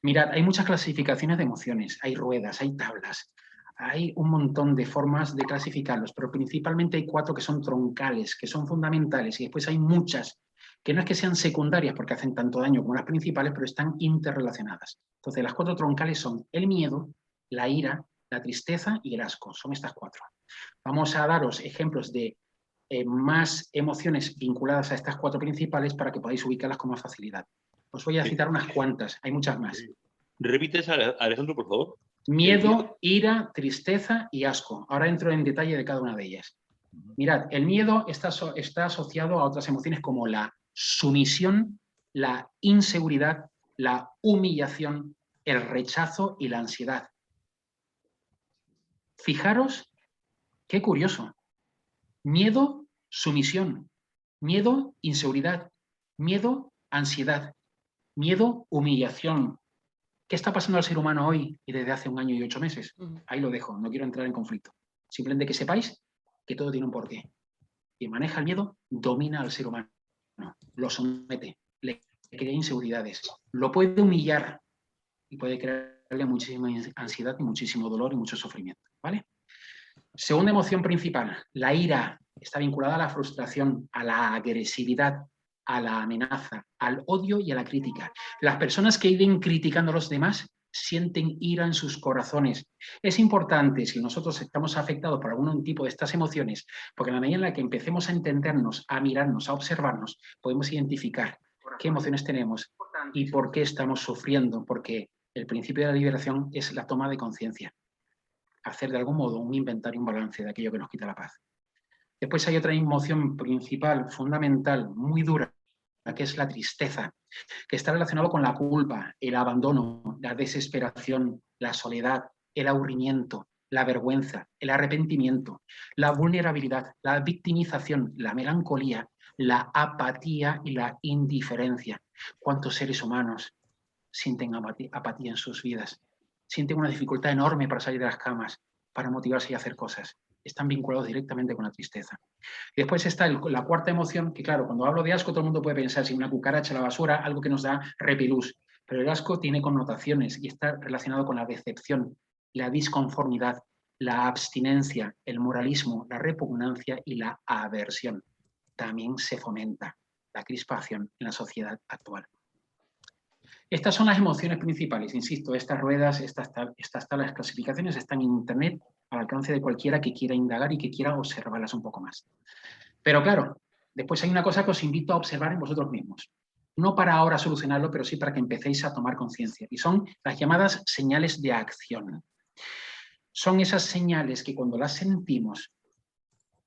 Mirad, hay muchas clasificaciones de emociones, hay ruedas, hay tablas, hay un montón de formas de clasificarlos, pero principalmente hay 4 que son troncales, que son fundamentales, y después hay muchas que no es que sean secundarias porque hacen tanto daño como las principales, pero están interrelacionadas. Entonces, las 4 troncales son el miedo, la ira, la tristeza y el asco. Son estas 4. Vamos a daros ejemplos de más emociones vinculadas a estas 4 principales para que podáis ubicarlas con más facilidad. Os voy a citar unas cuantas, hay muchas más. ¿Repites, Alejandro, por favor? Miedo, ira, tristeza y asco. Ahora entro en detalle de cada una de ellas. Mirad, el miedo está asociado a otras emociones como la sumisión, la inseguridad, la humillación, el rechazo y la ansiedad. Fijaros, qué curioso. Miedo, sumisión. Miedo, inseguridad. Miedo, ansiedad. Miedo, humillación. ¿Qué está pasando al ser humano hoy y desde hace 1 año y 8 meses? Ahí lo dejo, no quiero entrar en conflicto. Simplemente que sepáis que todo tiene un porqué. Quien maneja el miedo domina al ser humano, lo somete, le crea inseguridades, lo puede humillar y puede crearle muchísima ansiedad y muchísimo dolor y mucho sufrimiento, ¿vale? Segunda emoción principal, la ira, está vinculada a la frustración, a la agresividad, a la amenaza, al odio y a la crítica. Las personas que viven criticando a los demás sienten ira en sus corazones. Es importante, si nosotros estamos afectados por algún tipo de estas emociones, porque en la medida en la que empecemos a entendernos, a mirarnos, a observarnos, podemos identificar qué emociones tenemos y por qué estamos sufriendo, porque el principio de la liberación es la toma de conciencia. Hacer de algún modo un inventario, un balance de aquello que nos quita la paz. Después hay otra emoción principal, fundamental, muy dura, que es la tristeza, que está relacionado con la culpa, el abandono, la desesperación, la soledad, el aburrimiento, la vergüenza, el arrepentimiento, la vulnerabilidad, la victimización, la melancolía, la apatía y la indiferencia. ¿Cuántos seres humanos sienten apatía en sus vidas? Sienten una dificultad enorme para salir de las camas, para motivarse y hacer cosas. Están vinculados directamente con la tristeza. Y después está la cuarta emoción, que claro, cuando hablo de asco todo el mundo puede pensar si una cucaracha, la basura, algo que nos da repelús. Pero el asco tiene connotaciones y está relacionado con la decepción, la disconformidad, la abstinencia, el moralismo, la repugnancia y la aversión. También se fomenta la crispación en la sociedad actual. Estas son las emociones principales, insisto, estas ruedas, estas tablas, clasificaciones están en internet al alcance de cualquiera que quiera indagar y que quiera observarlas un poco más. Pero claro, después hay una cosa que os invito a observar en vosotros mismos. No para ahora solucionarlo, pero sí para que empecéis a tomar conciencia. Y son las llamadas señales de acción. Son esas señales que cuando las sentimos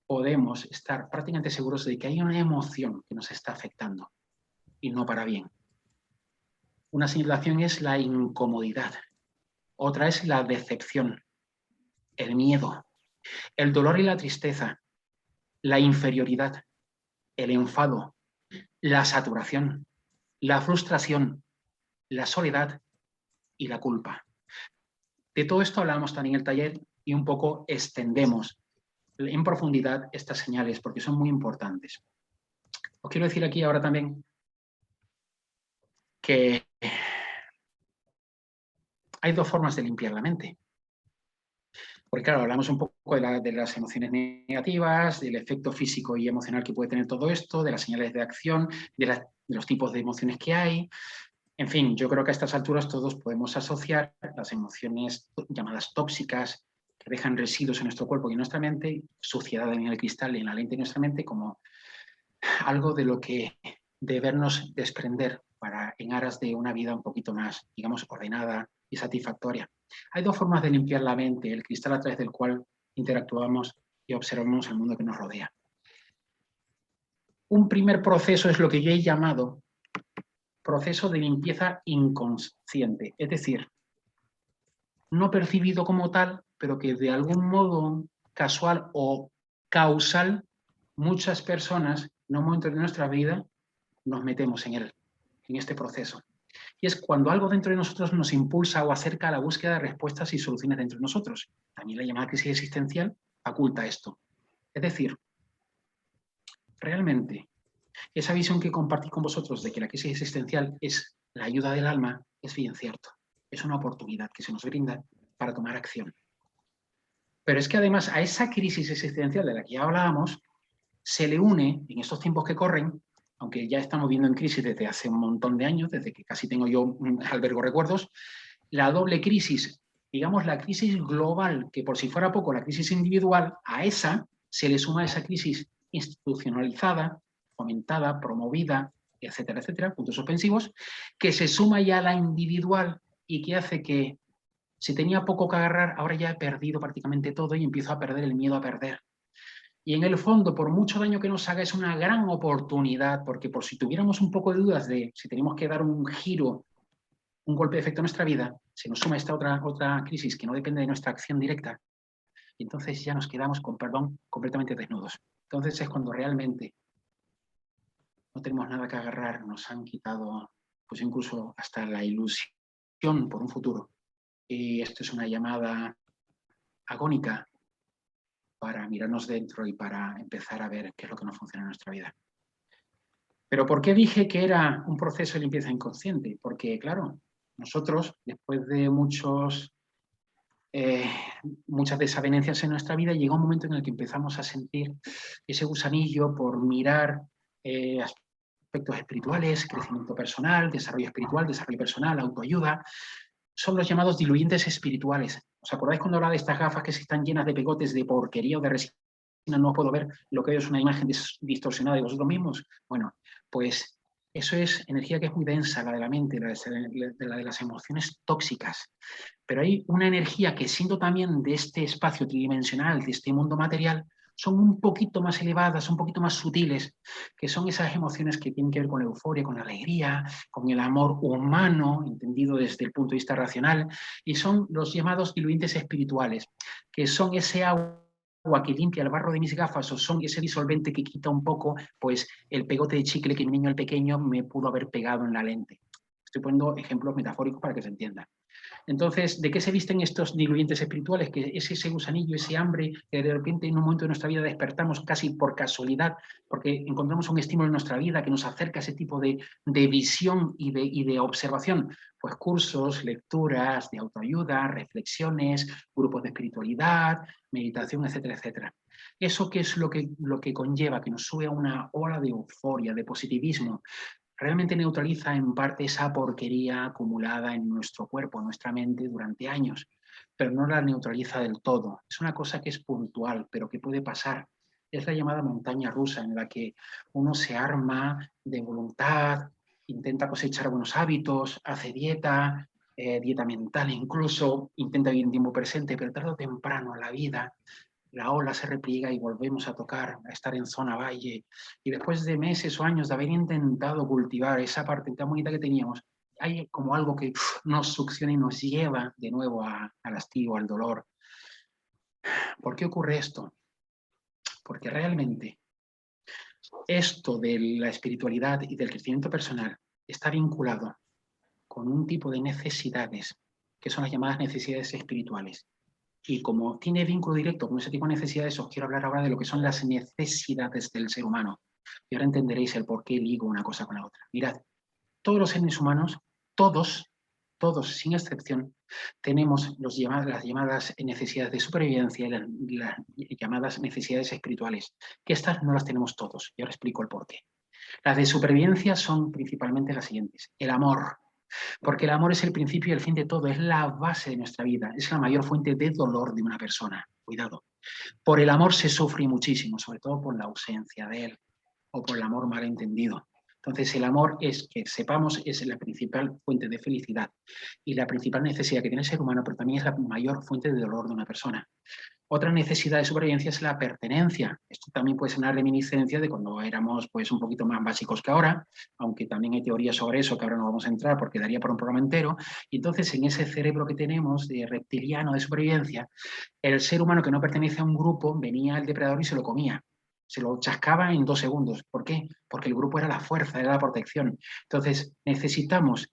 podemos estar prácticamente seguros de que hay una emoción que nos está afectando y no para bien. Una señalación es la incomodidad, otra es la decepción, el miedo, el dolor y la tristeza, la inferioridad, el enfado, la saturación, la frustración, la soledad y la culpa. De todo esto hablamos también en el taller y un poco extendemos en profundidad estas señales porque son muy importantes. Os quiero decir aquí ahora también que hay 2 formas de limpiar la mente. Porque claro, hablamos un poco de las emociones negativas, del efecto físico y emocional que puede tener todo esto, de las señales de acción, de los tipos de emociones que hay. En fin, yo creo que a estas alturas todos podemos asociar las emociones llamadas tóxicas, que dejan residuos en nuestro cuerpo y en nuestra mente, suciedad en el cristal y en la lente de nuestra mente, como algo de lo que debernos desprender en aras de una vida un poquito más, digamos, ordenada y satisfactoria. Hay 2 formas de limpiar la mente, el cristal a través del cual interactuamos y observamos el mundo que nos rodea. Un primer proceso es lo que yo he llamado proceso de limpieza inconsciente, es decir, no percibido como tal, pero que de algún modo casual o causal, muchas personas en un momento de nuestra vida nos metemos en este proceso. Y es cuando algo dentro de nosotros nos impulsa o acerca a la búsqueda de respuestas y soluciones dentro de nosotros. También la llamada crisis existencial faculta esto. Es decir, realmente, esa visión que compartí con vosotros de que la crisis existencial es la ayuda del alma, es bien cierto. Es una oportunidad que se nos brinda para tomar acción. Pero es que además a esa crisis existencial de la que ya hablábamos, se le une, en estos tiempos que corren, aunque ya estamos viendo en crisis desde hace un montón de años, desde que casi tengo yo albergo recuerdos, la doble crisis, digamos la crisis global, que por si fuera poco la crisis individual, a esa se le suma esa crisis institucionalizada, fomentada, promovida, etcétera, etcétera, puntos suspensivos, que se suma ya a la individual y que hace que si tenía poco que agarrar, ahora ya he perdido prácticamente todo y empiezo a perder el miedo a perder. Y en el fondo, por mucho daño que nos haga, es una gran oportunidad, porque por si tuviéramos un poco de dudas de si tenemos que dar un giro, un golpe de efecto en nuestra vida, se nos suma esta otra crisis que no depende de nuestra acción directa, y entonces ya nos quedamos, con perdón, completamente desnudos. Entonces es cuando realmente no tenemos nada que agarrar, nos han quitado, pues incluso hasta la ilusión por un futuro. Y esto es una llamada agónica para mirarnos dentro y para empezar a ver qué es lo que no funciona en nuestra vida. Pero ¿por qué dije que era un proceso de limpieza inconsciente? Porque, claro, nosotros, después de muchas desavenencias en nuestra vida, llega un momento en el que empezamos a sentir ese gusanillo por mirar aspectos espirituales, crecimiento personal, desarrollo espiritual, desarrollo personal, autoayuda. Son los llamados diluyentes espirituales. ¿Os acordáis cuando hablaba de estas gafas que están llenas de pegotes de porquería o de resina? No puedo ver lo que es una imagen distorsionada de vosotros mismos. Bueno, pues eso es energía que es muy densa, la de la mente, la de las emociones tóxicas. Pero hay una energía que, siendo también de este espacio tridimensional, de este mundo material, son un poquito más elevadas, un poquito más sutiles, que son esas emociones que tienen que ver con la euforia, con la alegría, con el amor humano, entendido desde el punto de vista racional, y son los llamados diluyentes espirituales, que son ese agua que limpia el barro de mis gafas, o son ese disolvente que quita un poco pues el pegote de chicle que mi niño el pequeño me pudo haber pegado en la lente. Estoy poniendo ejemplos metafóricos para que se entienda. Entonces, ¿de qué se visten estos diluyentes espirituales? Que es ese gusanillo, ese hambre, que de repente en un momento de nuestra vida despertamos casi por casualidad, porque encontramos un estímulo en nuestra vida que nos acerca a ese tipo de visión y de observación. Pues cursos, lecturas de autoayuda, reflexiones, grupos de espiritualidad, meditación, etcétera, etcétera. ¿Eso qué es lo que conlleva? Que nos sube a una ola de euforia, de positivismo. Realmente neutraliza en parte esa porquería acumulada en nuestro cuerpo, en nuestra mente durante años, pero no la neutraliza del todo. Es una cosa que es puntual, pero que puede pasar. Es la llamada montaña rusa, en la que uno se arma de voluntad, intenta cosechar buenos hábitos, hace dieta, dieta mental incluso, intenta vivir en tiempo presente, pero tarde o temprano la vida, la ola se repliega y volvemos a tocar, a estar en zona valle. Y después de meses o años de haber intentado cultivar esa parte tan bonita que teníamos, hay como algo que nos succiona y nos lleva de nuevo al hastío, al dolor. ¿Por qué ocurre esto? Porque realmente esto de la espiritualidad y del crecimiento personal está vinculado con un tipo de necesidades que son las llamadas necesidades espirituales. Y como tiene vínculo directo con ese tipo de necesidades, os quiero hablar ahora de lo que son las necesidades del ser humano. Y ahora entenderéis el por qué ligo una cosa con la otra. Mirad, todos los seres humanos, todos, sin excepción, tenemos las llamadas necesidades de supervivencia y las llamadas necesidades espirituales, que estas no las tenemos todos. Y ahora explico el por qué. Las de supervivencia son principalmente las siguientes. El amor. Porque el amor es el principio y el fin de todo, es la base de nuestra vida, es la mayor fuente de dolor de una persona. Cuidado. Por el amor se sufre muchísimo, sobre todo por la ausencia de él o por el amor malentendido. Entonces el amor es, que sepamos, es la principal fuente de felicidad y la principal necesidad que tiene el ser humano, pero también es la mayor fuente de dolor de una persona. Otra necesidad de supervivencia es la pertenencia. Esto también puede ser una reminiscencia de cuando éramos pues, un poquito más básicos que ahora, aunque también hay teorías sobre eso que ahora no vamos a entrar porque daría por un programa entero. Y entonces en ese cerebro que tenemos de reptiliano de supervivencia, el ser humano que no pertenece a un grupo venía el depredador y se lo comía. Se lo chascaba en 2 segundos. ¿Por qué? Porque el grupo era la fuerza, era la protección. Entonces necesitamos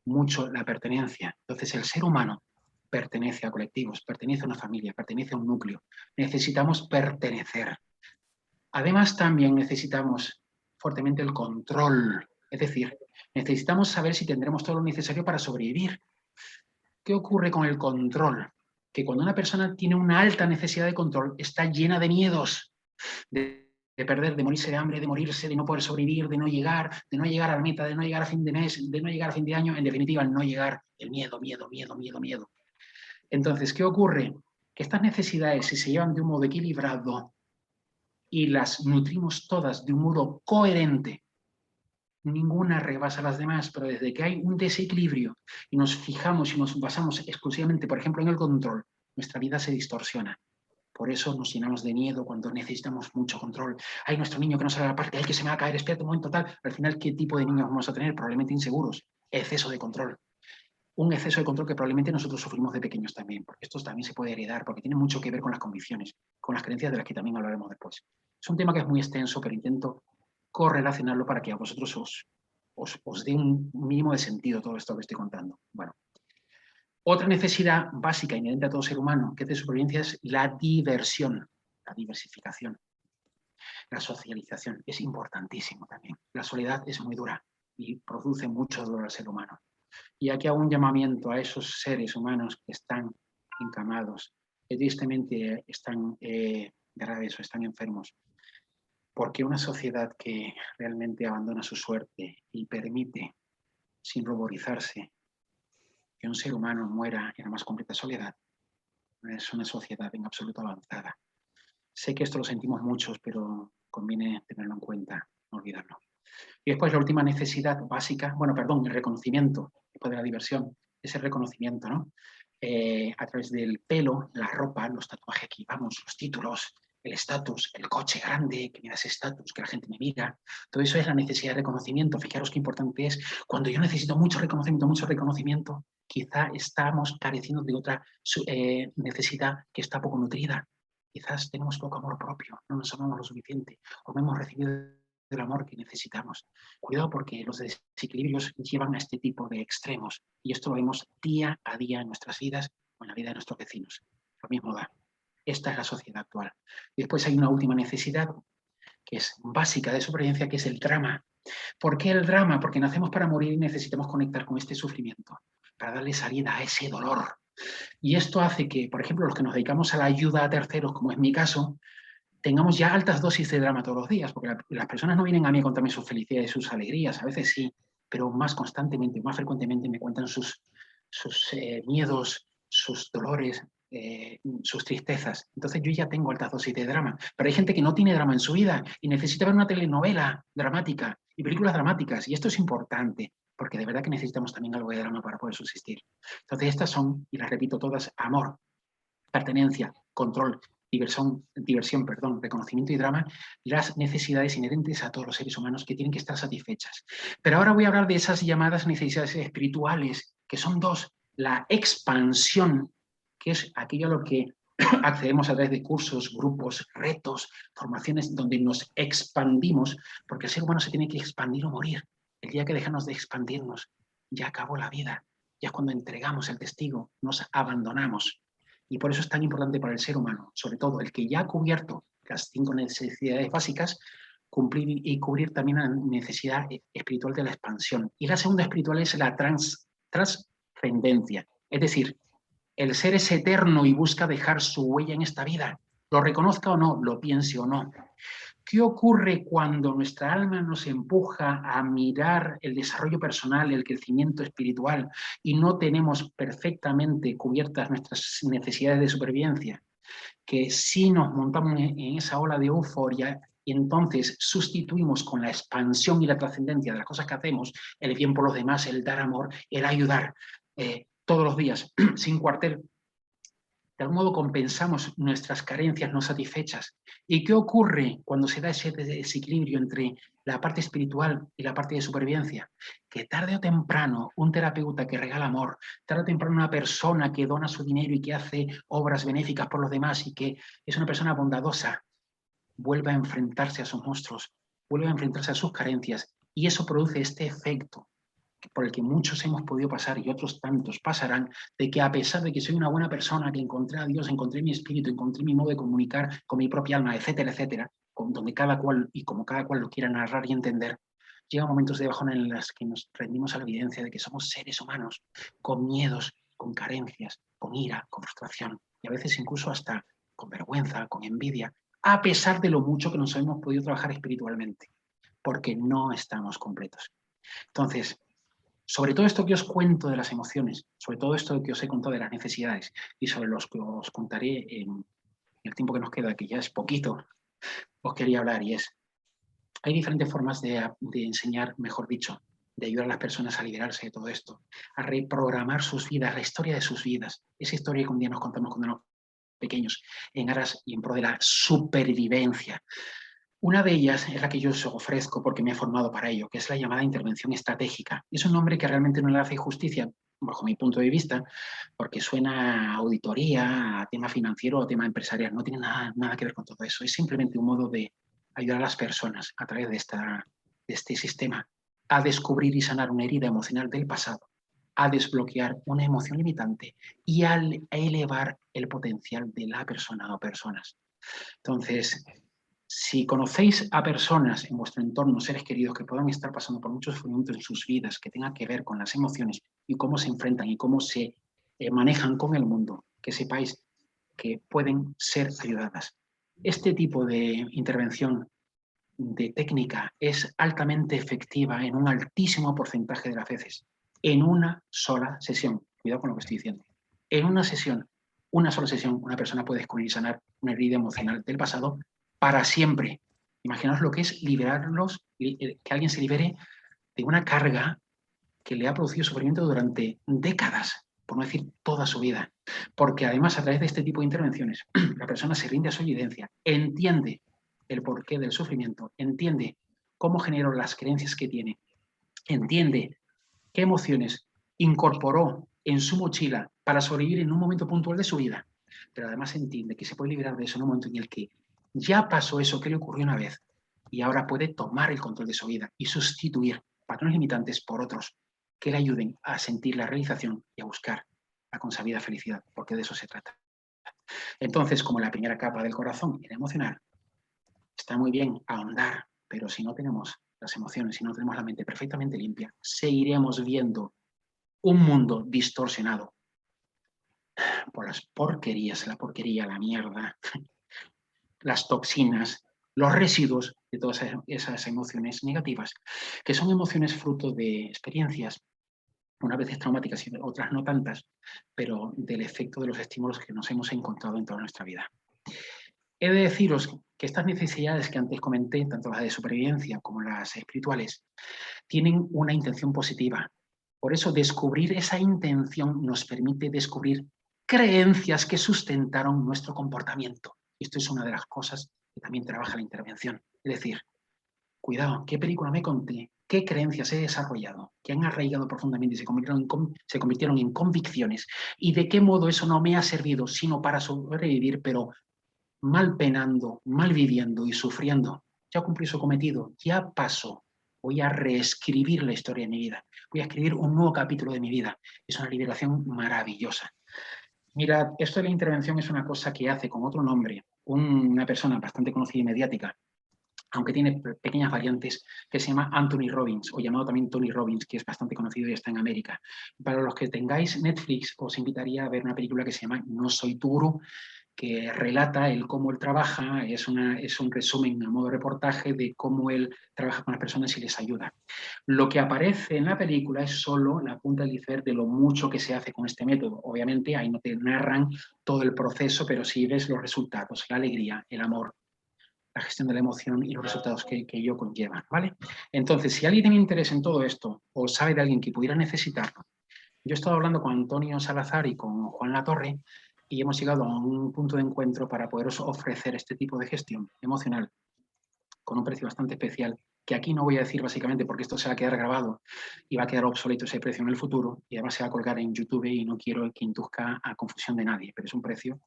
mucho la pertenencia. Entonces el ser humano pertenece a colectivos, pertenece a una familia, pertenece a un núcleo. Necesitamos pertenecer. Además, también necesitamos fuertemente el control. Es decir, necesitamos saber si tendremos todo lo necesario para sobrevivir. ¿Qué ocurre con el control? Que cuando una persona tiene una alta necesidad de control, está llena de miedos, de perder, de morirse de hambre, de morirse, de no poder sobrevivir, de no llegar a la meta, de no llegar a fin de mes, de no llegar a fin de año, en definitiva, el no llegar, el miedo. Entonces, ¿qué ocurre? Que estas necesidades, si se llevan de un modo equilibrado, y las nutrimos todas de un modo coherente, ninguna rebasa a las demás, pero desde que hay un desequilibrio y nos fijamos y nos basamos exclusivamente, por ejemplo, en el control, nuestra vida se distorsiona. Por eso nos llenamos de miedo cuando necesitamos mucho control. Hay nuestro niño que no sale a la parte, hay que se me va a caer, espérate un momento tal. Al final, ¿qué tipo de niños vamos a tener? Probablemente inseguros. Exceso de control. Un exceso de control que probablemente nosotros sufrimos de pequeños también, porque esto también se puede heredar, porque tiene mucho que ver con las convicciones, con las creencias de las que también hablaremos después. Es un tema que es muy extenso, pero intento correlacionarlo para que a vosotros os dé un mínimo de sentido todo esto que estoy contando. Bueno, otra necesidad básica inherente a todo ser humano, que es de supervivencia, es la diversión, la diversificación. La socialización es importantísimo también. La soledad es muy dura y produce mucho dolor al ser humano. Y aquí hago un llamamiento a esos seres humanos que están encamados, que tristemente están graves o están enfermos, porque una sociedad que realmente abandona su suerte y permite, sin ruborizarse, que un ser humano muera en la más completa soledad, es una sociedad en absoluto avanzada. Sé que esto lo sentimos muchos, pero conviene tenerlo en cuenta, no olvidarlo. Y después la última necesidad básica, el reconocimiento, después de la diversión, es el reconocimiento, ¿no? A través del pelo, la ropa, los tatuajes que llevamos, los títulos, el estatus, el coche grande, que me da ese estatus, que la gente me mira. Todo eso es la necesidad de reconocimiento. Fijaros qué importante es. Cuando yo necesito mucho reconocimiento, quizá estamos careciendo de otra necesidad que está poco nutrida. Quizás tenemos poco amor propio, no nos amamos lo suficiente, o no hemos recibido el amor que necesitamos. Cuidado porque los desequilibrios llevan a este tipo de extremos y esto lo vemos día a día en nuestras vidas o en la vida de nuestros vecinos. Lo mismo da. Esta es la sociedad actual. Y después hay una última necesidad que es básica de supervivencia, que es el drama. ¿Por qué el drama? Porque nacemos para morir y necesitamos conectar con este sufrimiento, para darle salida a ese dolor. Y esto hace que, por ejemplo, los que nos dedicamos a la ayuda a terceros, como es mi caso, tengamos ya altas dosis de drama todos los días, porque las personas no vienen a mí a contarme sus felicidades y sus alegrías, a veces sí, pero más constantemente, más frecuentemente me cuentan sus miedos, sus dolores, sus tristezas. Entonces yo ya tengo altas dosis de drama, pero hay gente que no tiene drama en su vida y necesita ver una telenovela dramática y películas dramáticas, y esto es importante, porque de verdad que necesitamos también algo de drama para poder subsistir. Entonces estas son, y las repito todas, amor, pertenencia, control, diversión, reconocimiento y drama, las necesidades inherentes a todos los seres humanos que tienen que estar satisfechas. Pero ahora voy a hablar de esas llamadas necesidades espirituales, que son dos. La expansión, que es aquello a lo que accedemos a través de cursos, grupos, retos, formaciones donde nos expandimos, porque el ser humano se tiene que expandir o morir. El día que dejamos de expandirnos, ya acabó la vida. Ya es cuando entregamos el testigo, nos abandonamos. Y por eso es tan importante para el ser humano, sobre todo el que ya ha cubierto las 5 necesidades básicas, cumplir y cubrir también la necesidad espiritual de la expansión. Y la segunda espiritual es la trascendencia, es decir, el ser es eterno y busca dejar su huella en esta vida, lo reconozca o no, lo piense o no. ¿Qué ocurre cuando nuestra alma nos empuja a mirar el desarrollo personal, el crecimiento espiritual y no tenemos perfectamente cubiertas nuestras necesidades de supervivencia? Que si nos montamos en esa ola de euforia y entonces sustituimos con la expansión y la trascendencia de las cosas que hacemos, el bien por los demás, el dar amor, el ayudar todos los días, sin cuartel, de algún modo compensamos nuestras carencias no satisfechas. ¿Y qué ocurre cuando se da ese desequilibrio entre la parte espiritual y la parte de supervivencia? Que tarde o temprano un terapeuta que regala amor, tarde o temprano una persona que dona su dinero y que hace obras benéficas por los demás y que es una persona bondadosa, vuelve a enfrentarse a sus monstruos, vuelve a enfrentarse a sus carencias y eso produce este efecto por el que muchos hemos podido pasar y otros tantos pasarán, de que a pesar de que soy una buena persona, que encontré a Dios, encontré mi espíritu, encontré mi modo de comunicar con mi propia alma, etcétera, etcétera, donde cada cual y como cada cual lo quiera narrar y entender, llegan momentos de bajón en los que nos rendimos a la evidencia de que somos seres humanos, con miedos, con carencias, con ira, con frustración, y a veces incluso hasta con vergüenza, con envidia, a pesar de lo mucho que nos hemos podido trabajar espiritualmente, porque no estamos completos. Entonces, sobre todo esto que os cuento de las emociones, sobre todo esto que os he contado de las necesidades y sobre los que os contaré en el tiempo que nos queda, que ya es poquito, os quería hablar, y es, hay diferentes formas de enseñar, mejor dicho, de ayudar a las personas a liberarse de todo esto, a reprogramar sus vidas, la historia de sus vidas, esa historia que un día nos contamos cuando éramos pequeños, en aras y en pro de la supervivencia. Una de ellas es la que yo os ofrezco porque me he formado para ello, que es la llamada intervención estratégica. Es un nombre que realmente no le hace justicia, bajo mi punto de vista, porque suena a auditoría, a tema financiero o tema empresarial. No tiene nada que ver con todo eso. Es simplemente un modo de ayudar a las personas a través de este sistema a descubrir y sanar una herida emocional del pasado, a desbloquear una emoción limitante y a elevar el potencial de la persona o personas. Entonces, si conocéis a personas en vuestro entorno, seres queridos, que puedan estar pasando por muchos sufrimientos en sus vidas, que tengan que ver con las emociones y cómo se enfrentan y cómo se manejan con el mundo, que sepáis que pueden ser ayudadas. Este tipo de intervención, de técnica, es altamente efectiva en un altísimo porcentaje de las veces, en una sola sesión. Cuidado con lo que estoy diciendo. En una sesión, una sola sesión, una persona puede descubrir y sanar una herida emocional del pasado para siempre. Imaginaos lo que es liberarlos, que alguien se libere de una carga que le ha producido sufrimiento durante décadas, por no decir toda su vida. Porque además, a través de este tipo de intervenciones, la persona se rinde a su evidencia, entiende el porqué del sufrimiento, entiende cómo generó las creencias que tiene, entiende qué emociones incorporó en su mochila para sobrevivir en un momento puntual de su vida, pero además entiende que se puede liberar de eso en un momento en el que ya pasó eso que le ocurrió una vez y ahora puede tomar el control de su vida y sustituir patrones limitantes por otros que le ayuden a sentir la realización y a buscar la consabida felicidad, porque de eso se trata. Entonces, como la primera capa del corazón era emocional, está muy bien ahondar, pero si no tenemos las emociones, si no tenemos la mente perfectamente limpia, seguiremos viendo un mundo distorsionado por las porquerías, la porquería, la mierda, las toxinas, los residuos de todas esas emociones negativas, que son emociones fruto de experiencias, unas veces traumáticas y otras no tantas, pero del efecto de los estímulos que nos hemos encontrado en toda nuestra vida. He de deciros que estas necesidades que antes comenté, tanto las de supervivencia como las espirituales, tienen una intención positiva. Por eso descubrir esa intención nos permite descubrir creencias que sustentaron nuestro comportamiento. Y esto es una de las cosas que también trabaja la intervención. Es decir, cuidado, ¿qué película me conté? ¿Qué creencias he desarrollado? ¿Que han arraigado profundamente y se convirtieron en convicciones? ¿Y de qué modo eso no me ha servido sino para sobrevivir, pero mal penando, mal viviendo y sufriendo? Ya cumplí su cometido, ya pasó. Voy a reescribir la historia de mi vida. Voy a escribir un nuevo capítulo de mi vida. Es una liberación maravillosa. Mira, esto de la intervención es una cosa que hace con otro nombre una persona bastante conocida y mediática, aunque tiene pequeñas variantes, que se llama Anthony Robbins, o llamado también Tony Robbins, que es bastante conocido y está en América. Para los que tengáis Netflix, os invitaría a ver una película que se llama No soy tu gurú, que relata cómo él trabaja, es un resumen a modo de reportaje de cómo él trabaja con las personas y les ayuda. Lo que aparece en la película es solo la punta del iceberg de lo mucho que se hace con este método. Obviamente ahí no te narran todo el proceso, pero sí ves los resultados, la alegría, el amor, la gestión de la emoción y los resultados que ello conllevan, ¿vale? Entonces, si alguien tiene interés en todo esto o sabe de alguien que pudiera necesitarlo, yo he estado hablando con Antonio Salazar y con Juan Latorre y hemos llegado a un punto de encuentro para poderos ofrecer este tipo de gestión emocional con un precio bastante especial, que aquí no voy a decir básicamente porque esto se va a quedar grabado y va a quedar obsoleto ese precio en el futuro y además se va a colgar en YouTube y no quiero que induzca a confusión de nadie, pero es un precio.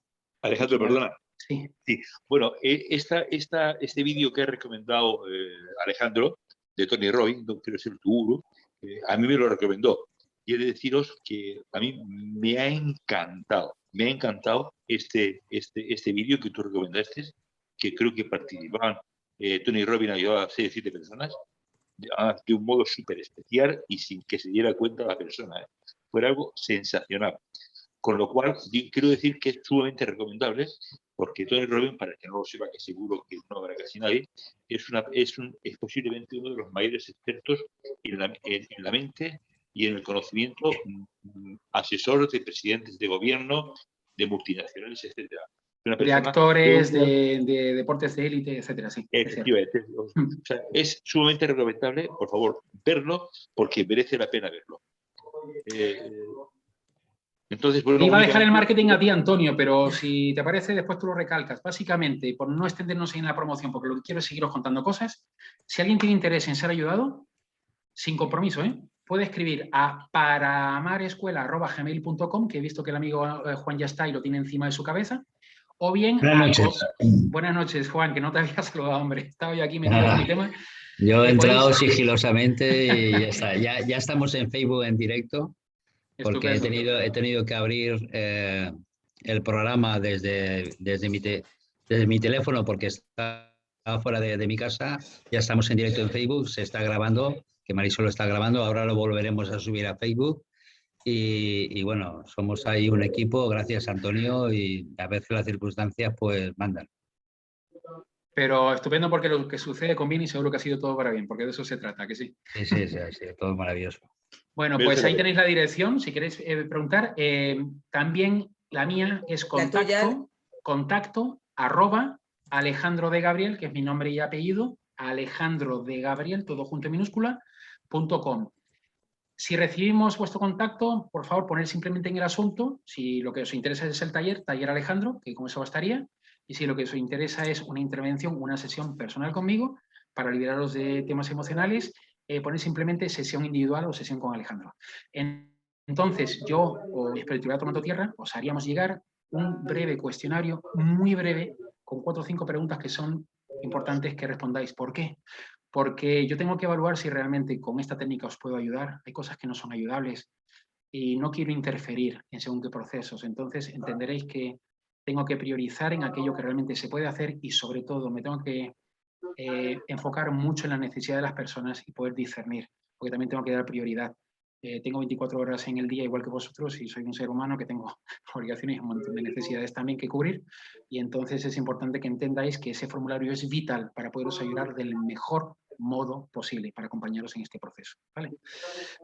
Alejandro, perdona. Sí. Sí. Bueno, este vídeo que ha recomendado Alejandro, de Tony Robbins, no quiero ser tu gurú, a mí me lo recomendó. Y he de deciros que a mí me ha encantado este vídeo que tú recomendaste, que creo que participaban, Tony Robbins ayudó a 6 o 7 personas, de un modo súper especial y sin que se diera cuenta la persona. Fue algo sensacional. Con lo cual, quiero decir que es sumamente recomendable, porque Tony Robbins, para el que no lo sepa, que seguro que no habrá casi nadie, es posiblemente uno de los mayores expertos en la mente y en el conocimiento, asesor de presidentes de gobierno, de multinacionales, etcétera. una De persona actores, de deportes de élite, etcétera, sí. Efectivamente. O sea, es sumamente recomendable, por favor, verlo, porque merece la pena verlo. Entonces, Te bueno, iba a dejar el únicamente... marketing a ti, Antonio, pero si te parece, después tú lo recalcas. Básicamente, por no extendernos en la promoción, porque lo que quiero es seguiros contando cosas, si alguien tiene interés en ser ayudado, sin compromiso, puede escribir a paramarescuela@gmail.com, que he visto que el amigo Juan ya está y lo tiene encima de su cabeza, o bien... Buenas noches. Buenas noches, Juan, que no te había saludado, hombre. Estaba yo aquí metido con mi tema. Yo he entrado podéis... sigilosamente y ya está. Ya estamos en Facebook en directo, porque Estupendo. he tenido que abrir el programa desde mi teléfono, porque está fuera de mi casa. Ya estamos en directo en Facebook, se está grabando, que Marisol lo está grabando, ahora lo volveremos a subir a Facebook. Y bueno, somos ahí un equipo, gracias Antonio, y a veces las circunstancias pues mandan. Pero estupendo, porque lo que sucede conviene y seguro que ha sido todo para bien, porque de eso se trata, que sí. Sí, todo maravilloso. Bueno, pues ahí tenéis la dirección, si queréis preguntar. También la mía es contacto @ Alejandro de Gabriel, que es mi nombre y apellido, Alejandro de Gabriel, todo junto en minúscula, .com. Si recibimos vuestro contacto, por favor, poned simplemente en el asunto, si lo que os interesa es el taller Alejandro, que con eso bastaría, y si lo que os interesa es una intervención, una sesión personal conmigo, para liberaros de temas emocionales, poned simplemente sesión individual o sesión con Alejandro. Entonces, yo o Espiritualidad Tomando Tierra os haríamos llegar un breve cuestionario, muy breve, con 4 o 5 preguntas que son importantes que respondáis. ¿Por qué? Porque yo tengo que evaluar si realmente con esta técnica os puedo ayudar. Hay cosas que no son ayudables y no quiero interferir en según qué procesos. Entonces entenderéis que tengo que priorizar en aquello que realmente se puede hacer y sobre todo me tengo que enfocar mucho en la necesidad de las personas y poder discernir, porque también tengo que dar prioridad. Tengo 24 horas en el día, igual que vosotros, y soy un ser humano que tengo obligaciones y un montón de necesidades también que cubrir, y entonces es importante que entendáis que ese formulario es vital para poderos ayudar del mejor modo posible para acompañaros en este proceso, ¿vale?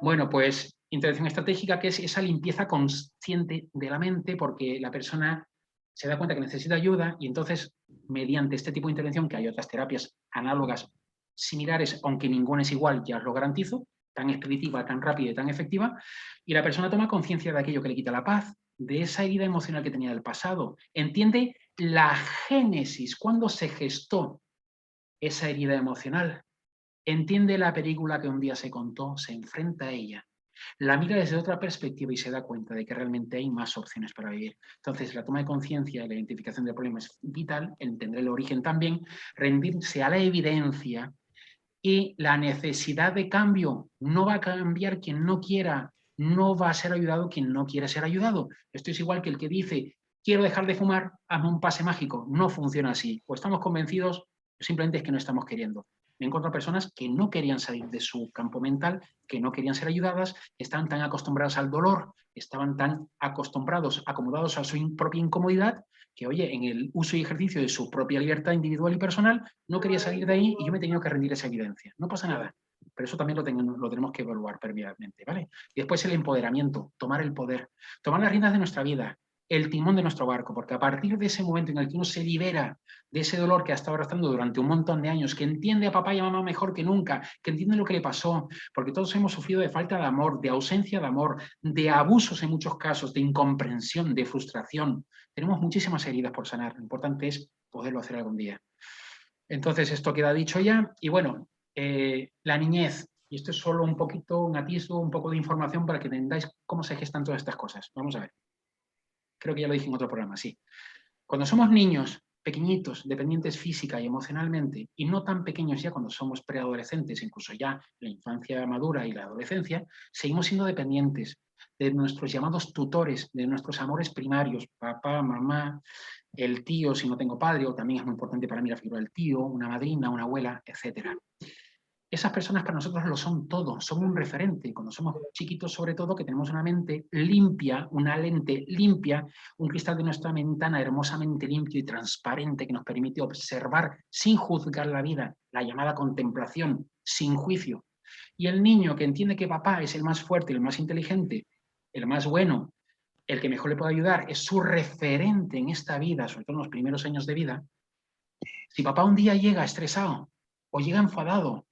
Bueno, pues intervención estratégica, que es esa limpieza consciente de la mente, porque la persona se da cuenta que necesita ayuda y entonces, mediante este tipo de intervención, que hay otras terapias análogas similares, aunque ninguna es igual, ya os lo garantizo, tan expeditiva, tan rápida y tan efectiva, y la persona toma conciencia de aquello que le quita la paz, de esa herida emocional que tenía del pasado, entiende la génesis, cuándo se gestó esa herida emocional, entiende la película que un día se contó, se enfrenta a ella, la mira desde otra perspectiva y se da cuenta de que realmente hay más opciones para vivir. Entonces, la toma de conciencia y la identificación del problema es vital, entender el origen también, rendirse a la evidencia y la necesidad de cambio. No va a cambiar quien no quiera, no va a ser ayudado quien no quiere ser ayudado. Esto es igual que el que dice, quiero dejar de fumar, hazme un pase mágico. No funciona así. O estamos convencidos, o simplemente es que no estamos queriendo. Me encuentro personas que no querían salir de su campo mental, que no querían ser ayudadas, estaban tan acostumbradas al dolor, estaban tan acostumbrados, acomodados a su propia incomodidad, que, oye, en el uso y ejercicio de su propia libertad individual y personal, no quería salir de ahí y yo me he tenido que rendir esa evidencia. No pasa nada, pero eso también lo tenemos que evaluar previamente, ¿vale? Y después el empoderamiento, tomar el poder, tomar las riendas de nuestra vida, el timón de nuestro barco, porque a partir de ese momento en el que uno se libera de ese dolor que ha estado arrastrando durante un montón de años, que entiende a papá y a mamá mejor que nunca, que entiende lo que le pasó, porque todos hemos sufrido de falta de amor, de ausencia de amor, de abusos en muchos casos, de incomprensión, de frustración. Tenemos muchísimas heridas por sanar. Lo importante es poderlo hacer algún día. Entonces, esto queda dicho ya. Y bueno, la niñez. Y esto es solo un poquito, un atisbo, un poco de información para que entendáis cómo se gestan todas estas cosas. Vamos a ver. Creo que ya lo dije en otro programa, sí. Cuando somos niños, pequeñitos, dependientes física y emocionalmente, y no tan pequeños ya cuando somos preadolescentes, incluso ya la infancia madura y la adolescencia, seguimos siendo dependientes de nuestros llamados tutores, de nuestros amores primarios, papá, mamá, el tío si no tengo padre, o también es muy importante para mí la figura del tío, una madrina, una abuela, etc. Esas personas para nosotros lo son todo, son un referente. Cuando somos chiquitos, sobre todo, que tenemos una mente limpia, una lente limpia, un cristal de nuestra ventana hermosamente limpio y transparente que nos permite observar sin juzgar la vida, la llamada contemplación, sin juicio. Y el niño que entiende que papá es el más fuerte, el más inteligente, el más bueno, el que mejor le puede ayudar es su referente en esta vida, sobre todo en los primeros años de vida. Si papá un día llega estresado, o llega enfadado,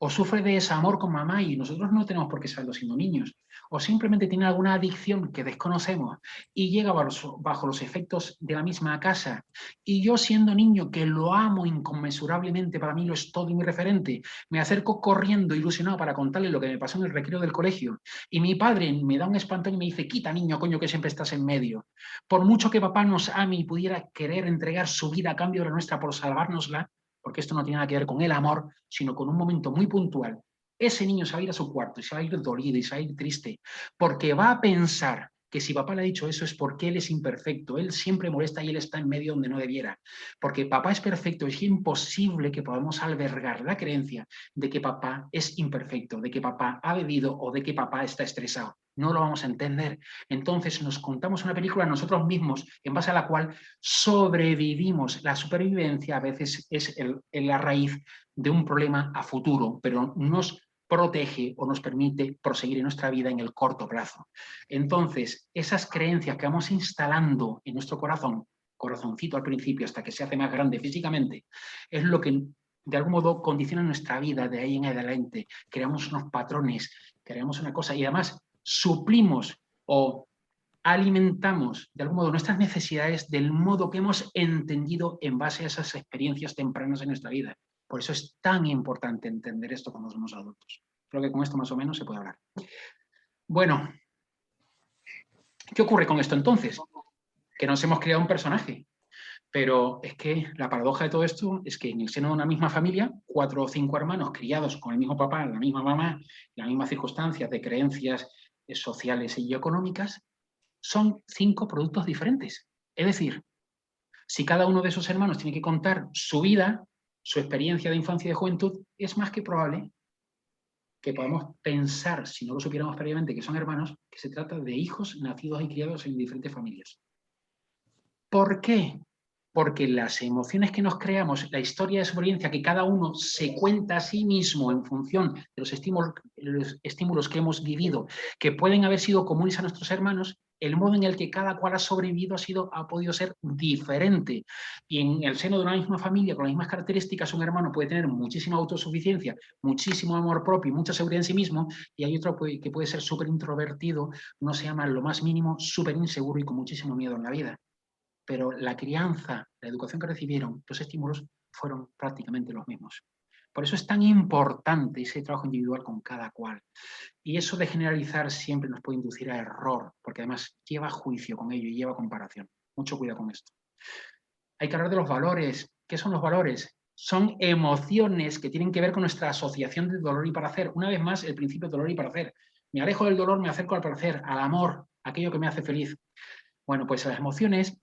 o sufre de desamor con mamá y nosotros no tenemos por qué saberlo siendo niños, o simplemente tiene alguna adicción que desconocemos y llega bajo los efectos de la misma casa, y yo siendo niño que lo amo inconmensurablemente, para mí lo es todo y mi referente, me acerco corriendo ilusionado para contarle lo que me pasó en el recreo del colegio, y mi padre me da un espantón y me dice: quita, niño, coño, que siempre estás en medio. Por mucho que papá nos ame y pudiera querer entregar su vida a cambio de la nuestra por salvárnosla, porque esto no tiene nada que ver con el amor, sino con un momento muy puntual, ese niño se va a ir a su cuarto y se va a ir dolido y se va a ir triste, porque va a pensar que si papá le ha dicho eso es porque él es imperfecto, él siempre molesta y él está en medio donde no debiera, porque papá es perfecto. Es imposible que podamos albergar la creencia de que papá es imperfecto, de que papá ha bebido o de que papá está estresado. No lo vamos a entender. Entonces nos contamos una película nosotros mismos en base a la cual sobrevivimos. La supervivencia a veces es la raíz de un problema a futuro, pero nos protege o nos permite proseguir en nuestra vida en el corto plazo. Entonces, esas creencias que vamos instalando en nuestro corazoncito al principio hasta que se hace más grande físicamente, es lo que de algún modo condiciona nuestra vida de ahí en adelante. Creamos unos patrones, creamos una cosa y además suplimos o alimentamos de algún modo nuestras necesidades del modo que hemos entendido en base a esas experiencias tempranas en nuestra vida. Por eso es tan importante entender esto cuando somos adultos. Creo que con esto más o menos se puede hablar. Bueno, ¿qué ocurre con esto entonces? Que nos hemos creado un personaje. Pero es que la paradoja de todo esto es que en el seno de una misma familia, 4 o 5 hermanos criados con el mismo papá, la misma mamá, las mismas circunstancias de creencias sociales y económicas, son 5 productos diferentes. Es decir, si cada uno de esos hermanos tiene que contar su vida, su experiencia de infancia y de juventud, es más que probable que podamos pensar, si no lo supiéramos previamente, que son hermanos, que se trata de hijos nacidos y criados en diferentes familias. ¿Por qué? Porque las emociones que nos creamos, la historia de sobrevivencia que cada uno se cuenta a sí mismo en función de los estímulos que hemos vivido, que pueden haber sido comunes a nuestros hermanos, el modo en el que cada cual ha sobrevivido ha podido ser diferente. Y en el seno de una misma familia, con las mismas características, un hermano puede tener muchísima autosuficiencia, muchísimo amor propio y mucha seguridad en sí mismo, y hay otro que puede ser súper introvertido, no se llama lo más mínimo, súper inseguro y con muchísimo miedo en la vida. Pero la crianza, la educación que recibieron, los estímulos fueron prácticamente los mismos. Por eso es tan importante ese trabajo individual con cada cual. Y eso de generalizar siempre nos puede inducir a error, porque además lleva juicio con ello y lleva comparación. Mucho cuidado con esto. Hay que hablar de los valores. ¿Qué son los valores? Son emociones que tienen que ver con nuestra asociación de dolor y placer. Una vez más, el principio de dolor y placer. Me alejo del dolor, me acerco al placer, al amor, aquello que me hace feliz. Bueno, pues las emociones...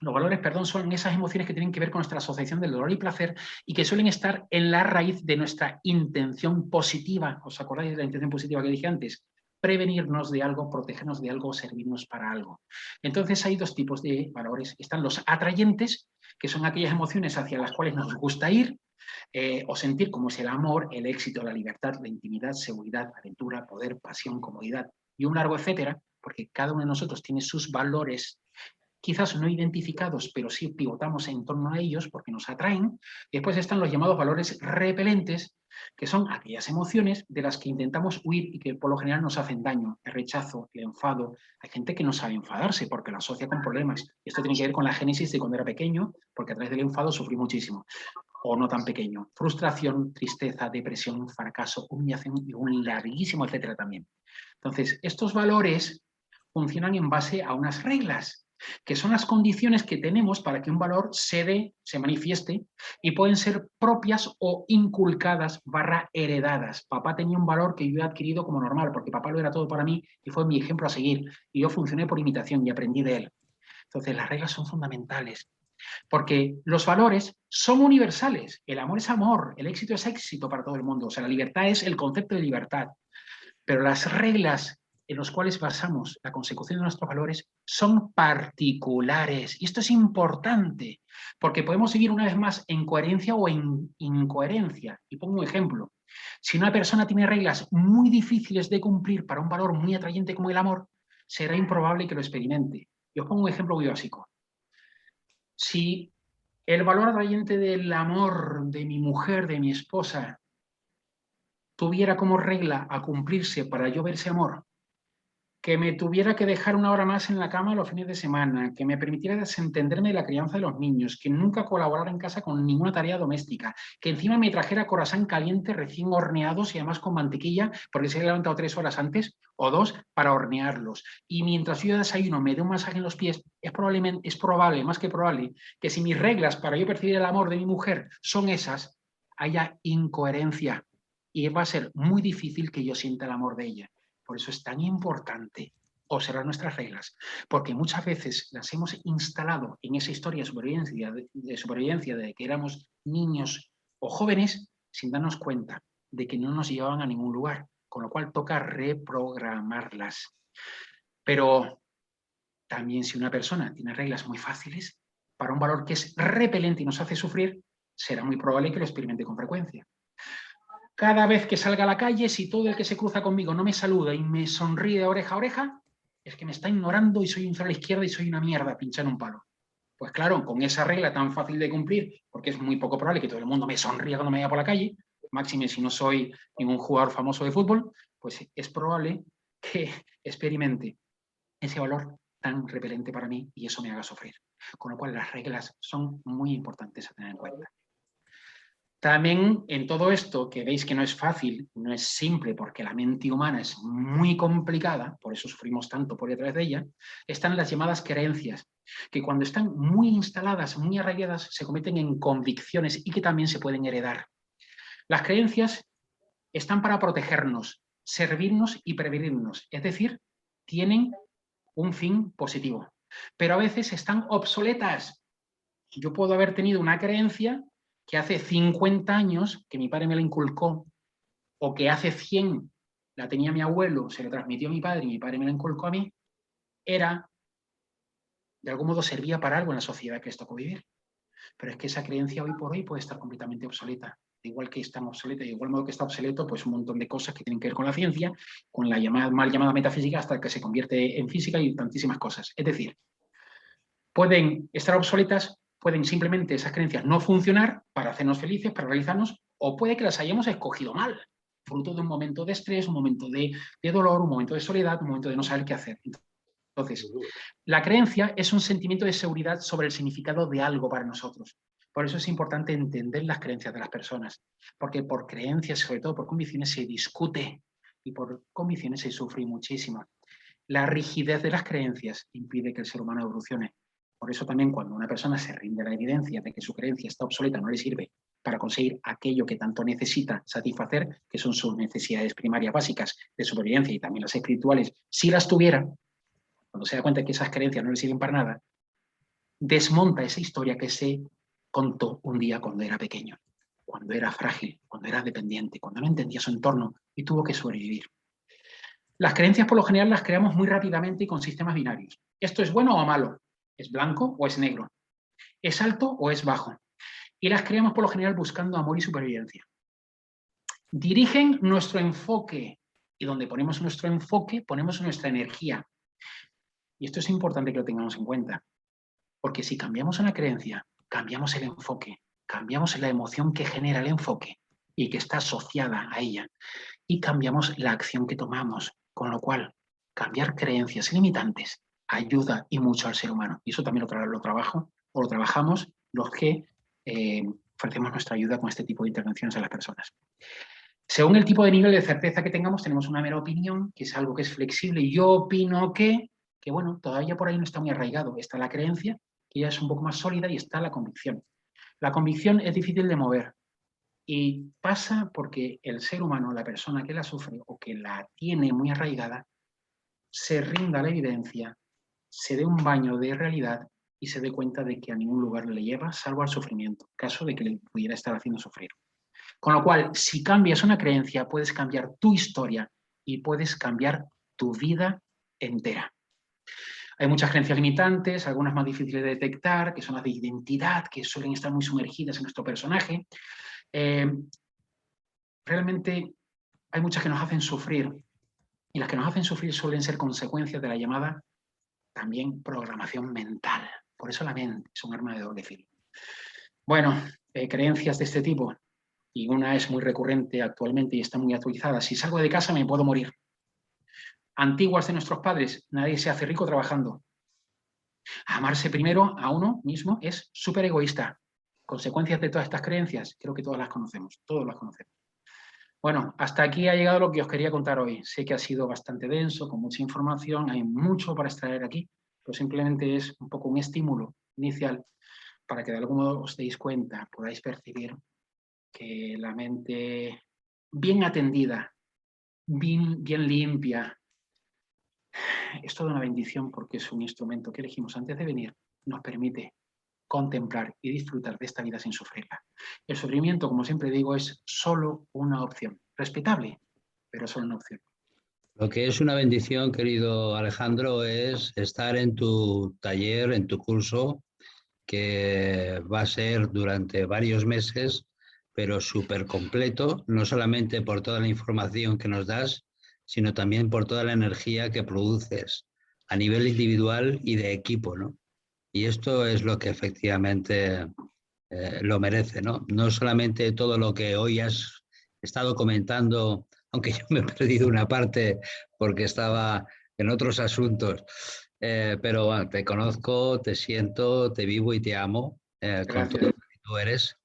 Los valores, perdón, son esas emociones que tienen que ver con nuestra asociación del dolor y placer y que suelen estar en la raíz de nuestra intención positiva. ¿Os acordáis de la intención positiva que dije antes? Prevenirnos de algo, protegernos de algo, servirnos para algo. Entonces hay 2 tipos de valores. Están los atrayentes, que son aquellas emociones hacia las cuales nos gusta ir o sentir, como es el amor, el éxito, la libertad, la intimidad, seguridad, aventura, poder, pasión, comodidad y un largo etcétera, porque cada uno de nosotros tiene sus valores quizás no identificados, pero sí pivotamos en torno a ellos porque nos atraen. Y después están los llamados valores repelentes, que son aquellas emociones de las que intentamos huir y que por lo general nos hacen daño. El rechazo, el enfado. Hay gente que no sabe enfadarse porque lo asocia con problemas. Esto tiene que ver con la génesis de cuando era pequeño, porque a través del enfado sufrí muchísimo. O no tan pequeño. Frustración, tristeza, depresión, fracaso, humillación y un larguísimo etcétera también. Entonces, estos valores funcionan en base a unas reglas, que son las condiciones que tenemos para que un valor se manifieste y pueden ser propias o inculcadas / heredadas. Papá tenía un valor que yo he adquirido como normal, porque papá lo era todo para mí y fue mi ejemplo a seguir. Y yo funcioné por imitación y aprendí de él. Entonces, las reglas son fundamentales, porque los valores son universales. El amor es amor, el éxito es éxito para todo el mundo. O sea, la libertad es el concepto de libertad. Pero las reglas en los cuales basamos la consecución de nuestros valores son particulares. Y esto es importante, porque podemos seguir una vez más en coherencia o en incoherencia. Y pongo un ejemplo. Si una persona tiene reglas muy difíciles de cumplir para un valor muy atrayente como el amor, será improbable que lo experimente. Yo os pongo un ejemplo muy básico. Si el valor atrayente del amor de mi mujer, de mi esposa, tuviera como regla a cumplirse para yo ver ese amor, que me tuviera que dejar 1 hora más en la cama los fines de semana, que me permitiera desentenderme de la crianza de los niños, que nunca colaborara en casa con ninguna tarea doméstica, que encima me trajera croissant caliente recién horneados y además con mantequilla, porque se había levantado 3 horas antes o 2 para hornearlos. Y mientras yo desayuno me dé un masaje en los pies, es probable, más que probable, que si mis reglas para yo percibir el amor de mi mujer son esas, haya incoherencia y va a ser muy difícil que yo sienta el amor de ella. Por eso es tan importante observar nuestras reglas, porque muchas veces las hemos instalado en esa historia de supervivencia de que éramos niños o jóvenes sin darnos cuenta de que no nos llevaban a ningún lugar, con lo cual toca reprogramarlas. Pero también si una persona tiene reglas muy fáciles, para un valor que es repelente y nos hace sufrir, será muy probable que lo experimente con frecuencia. Cada vez que salga a la calle, si todo el que se cruza conmigo no me saluda y me sonríe de oreja a oreja, es que me está ignorando y soy un cero a la izquierda y soy una mierda, pinchar un palo. Pues claro, con esa regla tan fácil de cumplir, porque es muy poco probable que todo el mundo me sonría cuando me vaya por la calle, máxime si no soy ningún jugador famoso de fútbol, pues es probable que experimente ese valor tan repelente para mí y eso me haga sufrir. Con lo cual las reglas son muy importantes a tener en cuenta. También en todo esto, que veis que no es fácil, no es simple, porque la mente humana es muy complicada, por eso sufrimos tanto por detrás de ella, están las llamadas creencias, que cuando están muy instaladas, muy arraigadas, se convierten en convicciones y que también se pueden heredar. Las creencias están para protegernos, servirnos y prevenirnos, es decir, tienen un fin positivo, pero a veces están obsoletas. Yo puedo haber tenido una creencia que hace 50 años que mi padre me la inculcó, o que hace 100 la tenía mi abuelo, se la transmitió a mi padre y mi padre me la inculcó a mí, era, de algún modo servía para algo en la sociedad que les tocó vivir. Pero es que esa creencia hoy por hoy puede estar completamente obsoleta. Igual que está obsoleta, de igual modo que está obsoleto, pues un montón de cosas que tienen que ver con la ciencia, con la mal llamada metafísica, hasta que se convierte en física y tantísimas cosas. Es decir, pueden estar obsoletas, pueden simplemente esas creencias no funcionar para hacernos felices, para realizarnos, o puede que las hayamos escogido mal, fruto de un momento de estrés, un momento de dolor, un momento de soledad, un momento de no saber qué hacer. Entonces, la creencia es un sentimiento de seguridad sobre el significado de algo para nosotros. Por eso es importante entender las creencias de las personas, porque por creencias, sobre todo por convicciones, se discute y por convicciones se sufre muchísimo. La rigidez de las creencias impide que el ser humano evolucione. Por eso también cuando una persona se rinde a la evidencia de que su creencia está obsoleta, no le sirve para conseguir aquello que tanto necesita satisfacer, que son sus necesidades primarias básicas de supervivencia y también las espirituales, si las tuviera, cuando se da cuenta de que esas creencias no le sirven para nada, desmonta esa historia que se contó un día cuando era pequeño, cuando era frágil, cuando era dependiente, cuando no entendía su entorno y tuvo que sobrevivir. Las creencias por lo general las creamos muy rápidamente y con sistemas binarios. ¿Esto es bueno o malo? ¿Es blanco o es negro? ¿Es alto o es bajo? Y las creamos por lo general buscando amor y supervivencia. Dirigen nuestro enfoque y donde ponemos nuestro enfoque ponemos nuestra energía. Y esto es importante que lo tengamos en cuenta, porque si cambiamos una creencia, cambiamos el enfoque, cambiamos la emoción que genera el enfoque y que está asociada a ella, y cambiamos la acción que tomamos, con lo cual cambiar creencias limitantes ayuda y mucho al ser humano. Y eso también lo trabajamos los que ofrecemos nuestra ayuda con este tipo de intervenciones a las personas. Según el tipo de nivel de certeza que tengamos, tenemos una mera opinión, que es algo que es flexible, y yo opino que bueno, todavía por ahí no está muy arraigado. Está la creencia, que ya es un poco más sólida, y está la convicción. La convicción es difícil de mover, y pasa porque el ser humano, la persona que la sufre o que la tiene muy arraigada, se rinda a la evidencia, se dé un baño de realidad y se dé cuenta de que a ningún lugar le lleva, salvo al sufrimiento, caso de que le pudiera estar haciendo sufrir. Con lo cual, si cambias una creencia, puedes cambiar tu historia y puedes cambiar tu vida entera. Hay muchas creencias limitantes, algunas más difíciles de detectar, que son las de identidad, que suelen estar muy sumergidas en nuestro personaje. Realmente hay muchas que nos hacen sufrir Y las que nos hacen sufrir suelen ser consecuencias de la llamada también programación mental. Por eso la mente es un arma de doble filo. Bueno, creencias de este tipo, y una es muy recurrente actualmente y está muy actualizada: si salgo de casa me puedo morir. Antiguas de nuestros padres: nadie se hace rico trabajando. Amarse primero a uno mismo es súper egoísta. Consecuencias de todas estas creencias, creo que todas las conocemos, todos las conocemos. Bueno, hasta aquí ha llegado lo que os quería contar hoy. Sé que ha sido bastante denso, con mucha información, hay mucho para extraer aquí, pero simplemente es un poco un estímulo inicial para que de algún modo os deis cuenta, podáis percibir que la mente bien atendida, bien limpia, es toda una bendición, porque es un instrumento que elegimos antes de venir, nos permite contemplar y disfrutar de esta vida sin sufrirla. El sufrimiento, como siempre digo, es solo una opción, respetable, pero solo una opción. Lo que es una bendición, querido Alejandro, es estar en tu taller, en tu curso, que va a ser durante varios meses, pero súper completo, no solamente por toda la información que nos das, sino también por toda la energía que produces a nivel individual y de equipo, ¿no? Y esto es lo que efectivamente lo merece, ¿no? No solamente todo lo que hoy has estado comentando, aunque yo me he perdido una parte porque estaba en otros asuntos, pero bueno, te conozco, te siento, te vivo y te amo con todo lo que tú eres,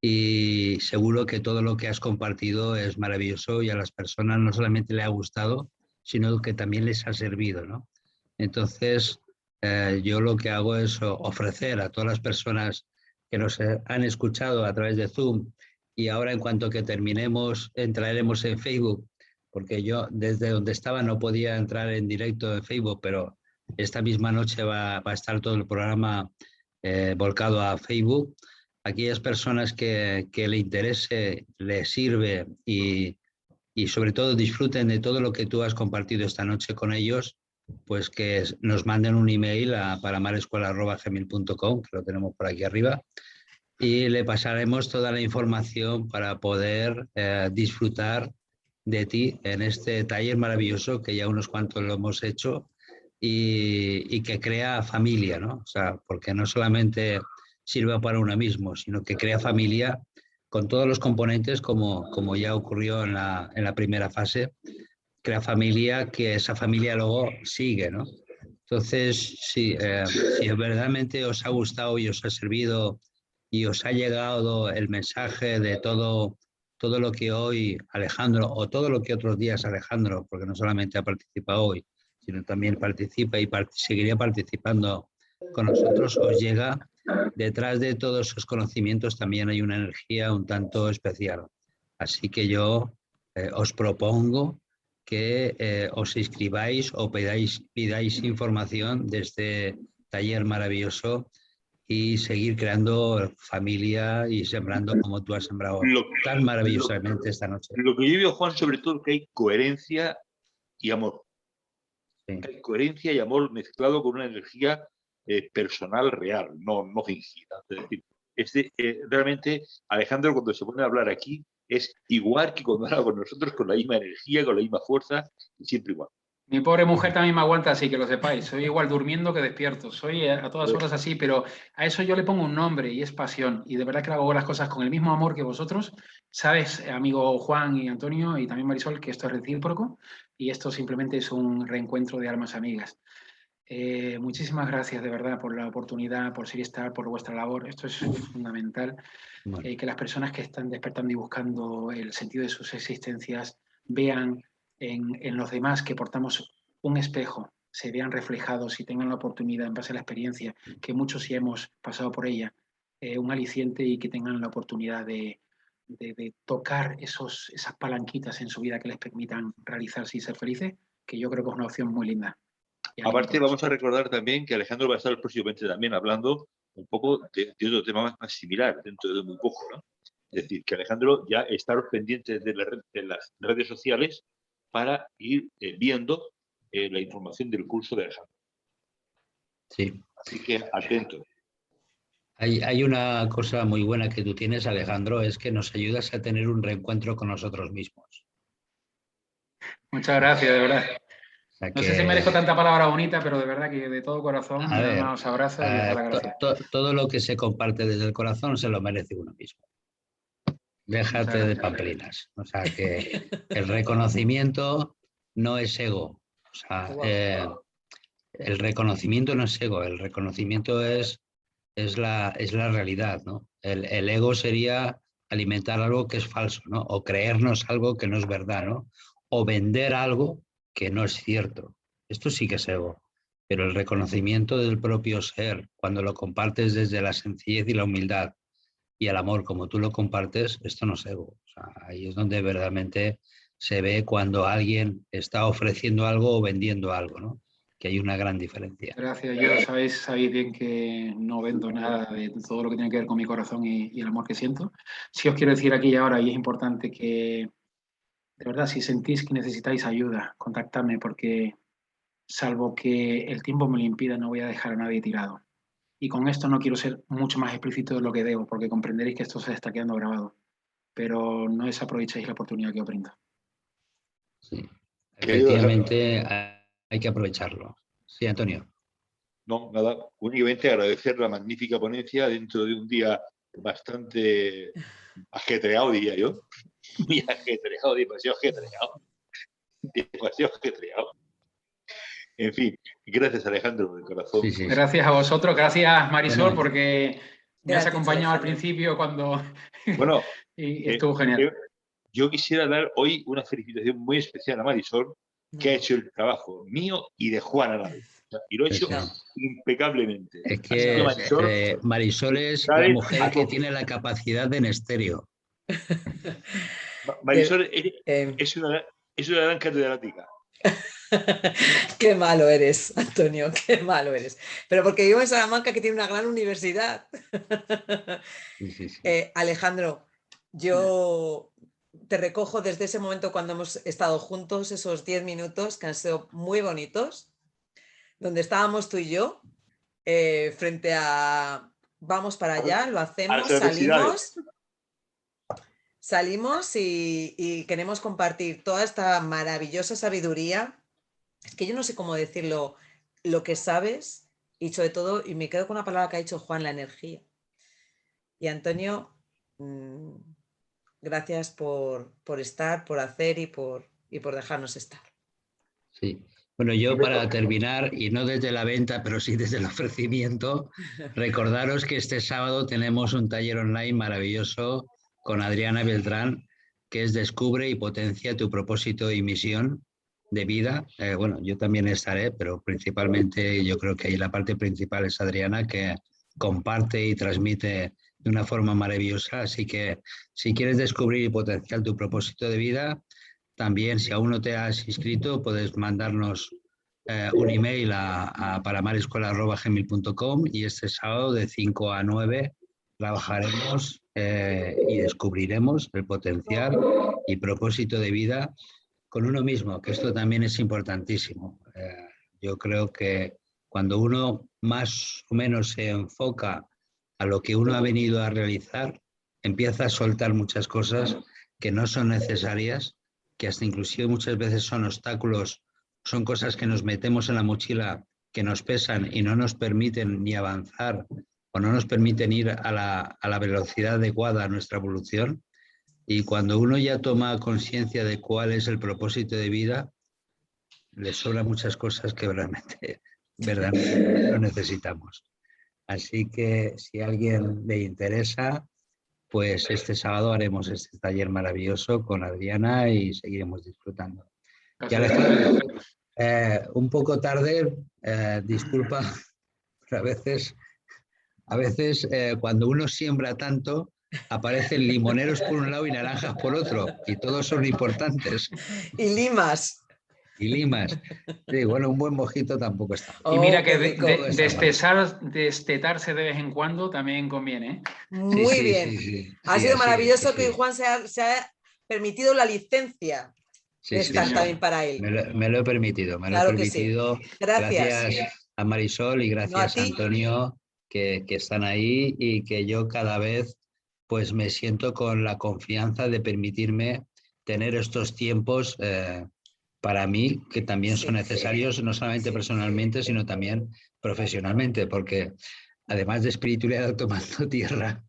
y seguro que todo lo que has compartido es maravilloso y a las personas no solamente le ha gustado, sino que también les ha servido, ¿no? Entonces, yo lo que hago es ofrecer a todas las personas que nos han escuchado a través de Zoom, y ahora en cuanto que terminemos entraremos en Facebook, porque yo desde donde estaba no podía entrar en directo en Facebook, pero esta misma noche va a estar todo el programa volcado a Facebook. Aquellas personas que le interese, le sirve y sobre todo disfruten de todo lo que tú has compartido esta noche con ellos, pues que nos manden un email a paramarescuela@gmail.com, que lo tenemos por aquí arriba, y le pasaremos toda la información para poder disfrutar de ti en este taller maravilloso que ya unos cuantos lo hemos hecho, y que crea familia, ¿no? O sea, porque no solamente sirva para uno mismo, sino que crea familia con todos los componentes, como ya ocurrió en la primera fase. Crea familia, que esa familia luego sigue, ¿no? Entonces, sí, si verdaderamente os ha gustado y os ha servido y os ha llegado el mensaje de todo lo que hoy Alejandro, o todo lo que otros días Alejandro, porque no solamente ha participado hoy, sino también participa y seguiría participando con nosotros, os llega, detrás de todos esos conocimientos también hay una energía un tanto especial. Así que yo os propongo que os inscribáis o pidáis información de este taller maravilloso y seguir creando familia y sembrando como tú has sembrado tan maravillosamente esta noche. Lo que yo veo, Juan, sobre todo, que hay coherencia y amor. Sí. Hay coherencia y amor mezclado con una energía personal real, no fingida. Es decir, realmente Alejandro, cuando se pone a hablar aquí, es igual que cuando habla con nosotros, con la misma energía, con la misma fuerza, siempre igual. Mi pobre mujer también me aguanta, así que lo sepáis. Soy igual durmiendo que despierto. Soy a todas horas así, pero a eso yo le pongo un nombre y es pasión. Y de verdad que hago las cosas con el mismo amor que vosotros. Sabes, amigo Juan y Antonio y también Marisol, que esto es recíproco y esto simplemente es un reencuentro de almas amigas. Muchísimas gracias de verdad por la oportunidad, por seguir estar, por vuestra labor. Esto es fundamental. Bueno. Que las personas que están despertando y buscando el sentido de sus existencias vean en los demás que portamos un espejo, se vean reflejados y tengan la oportunidad, en base a la experiencia, que muchos sí hemos pasado por ella, un aliciente, y que tengan la oportunidad de tocar esas palanquitas en su vida que les permitan realizarse y ser felices, que yo creo que es una opción muy linda. Aparte, vamos a recordar también que Alejandro va a estar próximamente también hablando un poco de otro tema más similar dentro de muy poco, ¿no? Es decir, que Alejandro ya está pendiente de las redes sociales para ir viendo la información del curso de Alejandro. Sí. Así que atento. Hay una cosa muy buena que tú tienes, Alejandro, es que nos ayudas a tener un reencuentro con nosotros mismos. Muchas gracias, de verdad. O sea No sé si merezco tanta palabra bonita, pero de verdad que de todo corazón A ver, os abrazo y os doy las gracias. todo lo que se comparte desde el corazón se lo merece uno mismo. Déjate de pamplinas. O sea que el reconocimiento no es ego. O sea, el reconocimiento no es ego, el reconocimiento es la realidad, ¿no? El ego sería alimentar algo que es falso, ¿no? O creernos algo que no es verdad, ¿no? O vender algo que no es cierto. Esto sí que es ego. Pero el reconocimiento del propio ser, cuando lo compartes desde la sencillez y la humildad y el amor como tú lo compartes, esto no es ego. O sea, ahí es donde verdaderamente se ve cuando alguien está ofreciendo algo o vendiendo algo, ¿no? Que hay una gran diferencia. Gracias, yo sabéis bien que no vendo nada de todo lo que tiene que ver con mi corazón y el amor que siento. Sí os quiero decir aquí y ahora, y es importante que, de verdad, si sentís que necesitáis ayuda, contactadme, porque salvo que el tiempo me lo impida, no voy a dejar a nadie tirado. Y con esto no quiero ser mucho más explícito de lo que debo, porque comprenderéis que esto se está quedando grabado. Pero no desaprovechéis la oportunidad que os brinda. Sí, efectivamente hay que aprovecharlo. Sí, Antonio. No, nada, únicamente agradecer la magnífica ponencia dentro de un día bastante ajetreado, diría yo. Muy ajetreado, demasiado ajetreado. Demasiado ajetreado. En fin, gracias Alejandro, de corazón. Sí, sí, sí. Gracias a vosotros, gracias Marisol, Bueno, porque me has gracias, acompañado al Alejandro. principio cuando... Bueno, y estuvo genial. Yo quisiera dar hoy una felicitación muy especial a Marisol, que ha hecho el trabajo mío y de Juan Arado. Y lo ha hecho impecablemente. Es Así que que Marisol es la mujer que tiene la capacidad de en estéreo. Marisol es una gran catedrática. Qué malo eres, Antonio, qué malo eres. Pero porque vivo en Salamanca, que tiene una gran universidad. Sí, sí, sí. Alejandro, yo te recojo desde ese momento cuando hemos estado juntos, esos 10 minutos que han sido muy bonitos, donde estábamos tú y yo, frente a vamos para allá, lo hacemos, salimos y queremos compartir toda esta maravillosa sabiduría. Es que yo no sé cómo decirlo, lo que sabes, y sobre todo, y me quedo con una palabra que ha dicho Juan, la energía. Y Antonio, gracias por estar, por hacer y por dejarnos estar. Sí. Bueno, yo para terminar, y no desde la venta, pero sí desde el ofrecimiento, recordaros que este sábado tenemos un taller online maravilloso con Adriana Beltrán, que es Descubre y potencia tu propósito y misión de vida. Bueno, yo también estaré, pero principalmente yo creo que ahí la parte principal es Adriana, que comparte y transmite de una forma maravillosa. Así que si quieres descubrir y potenciar tu propósito de vida, también, si aún no te has inscrito, puedes mandarnos un email a paramarescuela@gmail.com y este sábado de 5 a 9 trabajaremos y descubriremos el potencial y propósito de vida con uno mismo, que esto también es importantísimo. Yo creo que cuando uno más o menos se enfoca a lo que uno ha venido a realizar, empieza a soltar muchas cosas que no son necesarias, que hasta inclusive muchas veces son obstáculos, son cosas que nos metemos en la mochila, que nos pesan y no nos permiten ni avanzar o no nos permiten ir a la velocidad adecuada a nuestra evolución. Y cuando uno ya toma conciencia de cuál es el propósito de vida, le sobran muchas cosas que verdaderamente no necesitamos. Así que si a alguien le interesa, pues este sábado haremos este taller maravilloso con Adriana y seguiremos disfrutando. Y Alejandro, un poco tarde, disculpa, pero a veces cuando uno siembra tanto, aparecen limoneros por un lado y naranjas por otro, y todos son importantes. Y limas. Y limas. Sí, bueno, un buen mojito tampoco está mal. Y mira que destetarse de vez en cuando también conviene, ¿eh? Muy bien. Sí, ha sido maravilloso que Juan se ha permitido la licencia de estar también para él. Me lo he permitido, Sí. Gracias a Marisol y gracias a Antonio que están ahí y que yo cada vez pues me siento con la confianza de permitirme tener estos tiempos para mí, que también son Sí, necesarios, no solamente sí. personalmente, sino también profesionalmente, porque además de espiritualidad tomando tierra,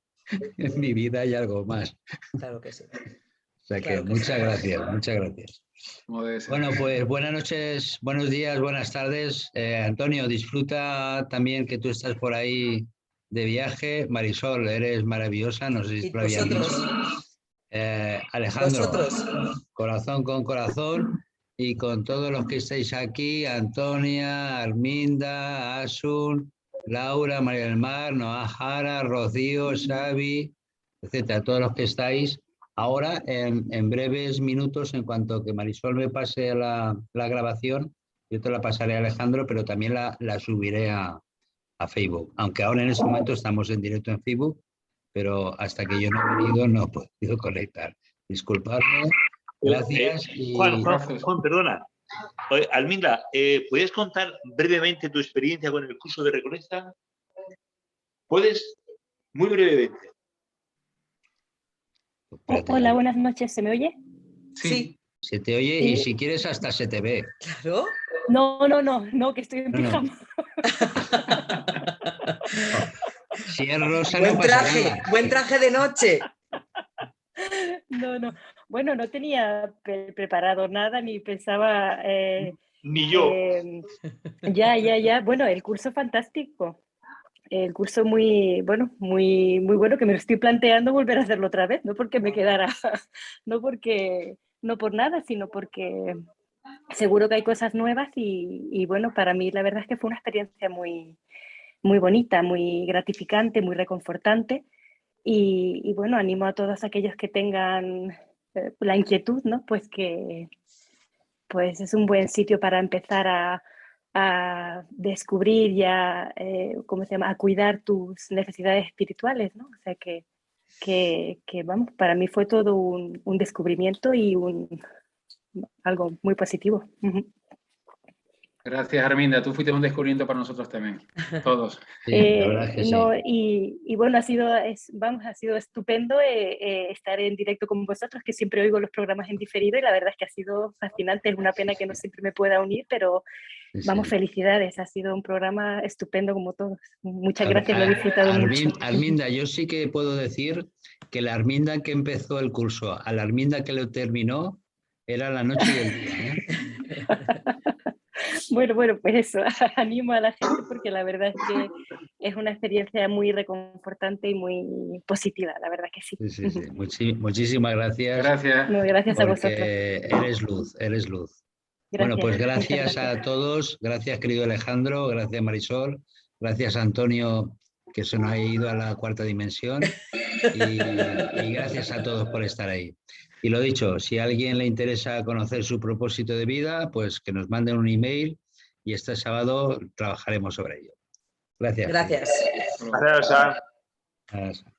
en mi vida hay algo más. Claro que sí. O sea que Claro que sí. muchas gracias, muchas gracias. Como debe ser. Bueno, pues buenas noches, buenos días, buenas tardes. Antonio, disfruta también que tú estás por ahí de viaje. Marisol, eres maravillosa, no sé si Y te lo había dicho. vosotros, Alejandro, vosotros. corazón con corazón y con todos los que estáis aquí, Antonia, Arminda, Asun, Laura, María del Mar, Noah Jara, Rocío, Xavi, etcétera, todos los que estáis. Ahora, en breves minutos, en cuanto que Marisol me pase la grabación, yo te la pasaré a Alejandro, pero también la subiré a Facebook. Aunque ahora en este momento estamos en directo en Facebook, pero hasta que yo no he venido no he podido conectar. Disculpadme, gracias. Juan, perdona. Oye, Arminda, ¿puedes contar brevemente tu experiencia con el curso de Reconecta? ¿Puedes? Muy brevemente. Hola, buenas noches, ¿se me oye? Sí, Se te oye y si quieres hasta se te ve. claro. No, que estoy en No, no. pijama. Si es rosa Buen no pasa traje, nada. buen traje de noche. No. Bueno, no tenía preparado nada ni pensaba. Ni yo. Ya. Bueno, el curso fantástico. El curso muy bueno, que me lo estoy planteando volver a hacerlo otra vez, no porque me quedara, no por nada, sino porque seguro que hay cosas nuevas y bueno, para mí la verdad es que fue una experiencia muy, muy bonita, muy gratificante, muy reconfortante y bueno, animo a todos aquellos que tengan la inquietud, ¿no? Pues que pues es un buen sitio para empezar a descubrir ya, ¿cómo se llama? A cuidar tus necesidades espirituales, ¿no? O sea que vamos, para mí fue todo un descubrimiento y algo muy positivo. Gracias, Arminda. Tú fuiste un descubrimiento para nosotros también. Todos. Sí, la verdad es que sí. No, y bueno, ha sido estupendo estar en directo con vosotros, que siempre oigo los programas en diferido y la verdad es que ha sido fascinante. Es una pena que no siempre me pueda unir, pero Sí, vamos, sí. felicidades. Ha sido un programa estupendo como todos. Muchas gracias, lo he disfrutado mucho. Arminda, yo sí que puedo decir que la Arminda que empezó el curso a la Arminda que lo terminó era la noche y el día, ¿eh? Bueno, pues eso, animo a la gente porque la verdad es que es una experiencia muy reconfortante y muy positiva, la verdad que sí. Sí. Muchísimas gracias. Gracias. No, gracias a vosotros. Porque eres luz, eres luz. Gracias, Bueno, pues muchas gracias a todos, gracias querido Alejandro, gracias Marisol, gracias Antonio, que se nos ha ido a la cuarta dimensión, y gracias a todos por estar ahí. Y lo dicho, si a alguien le interesa conocer su propósito de vida, pues que nos manden un email y este sábado trabajaremos sobre ello. Gracias. Gracias. Gracias. Gracias.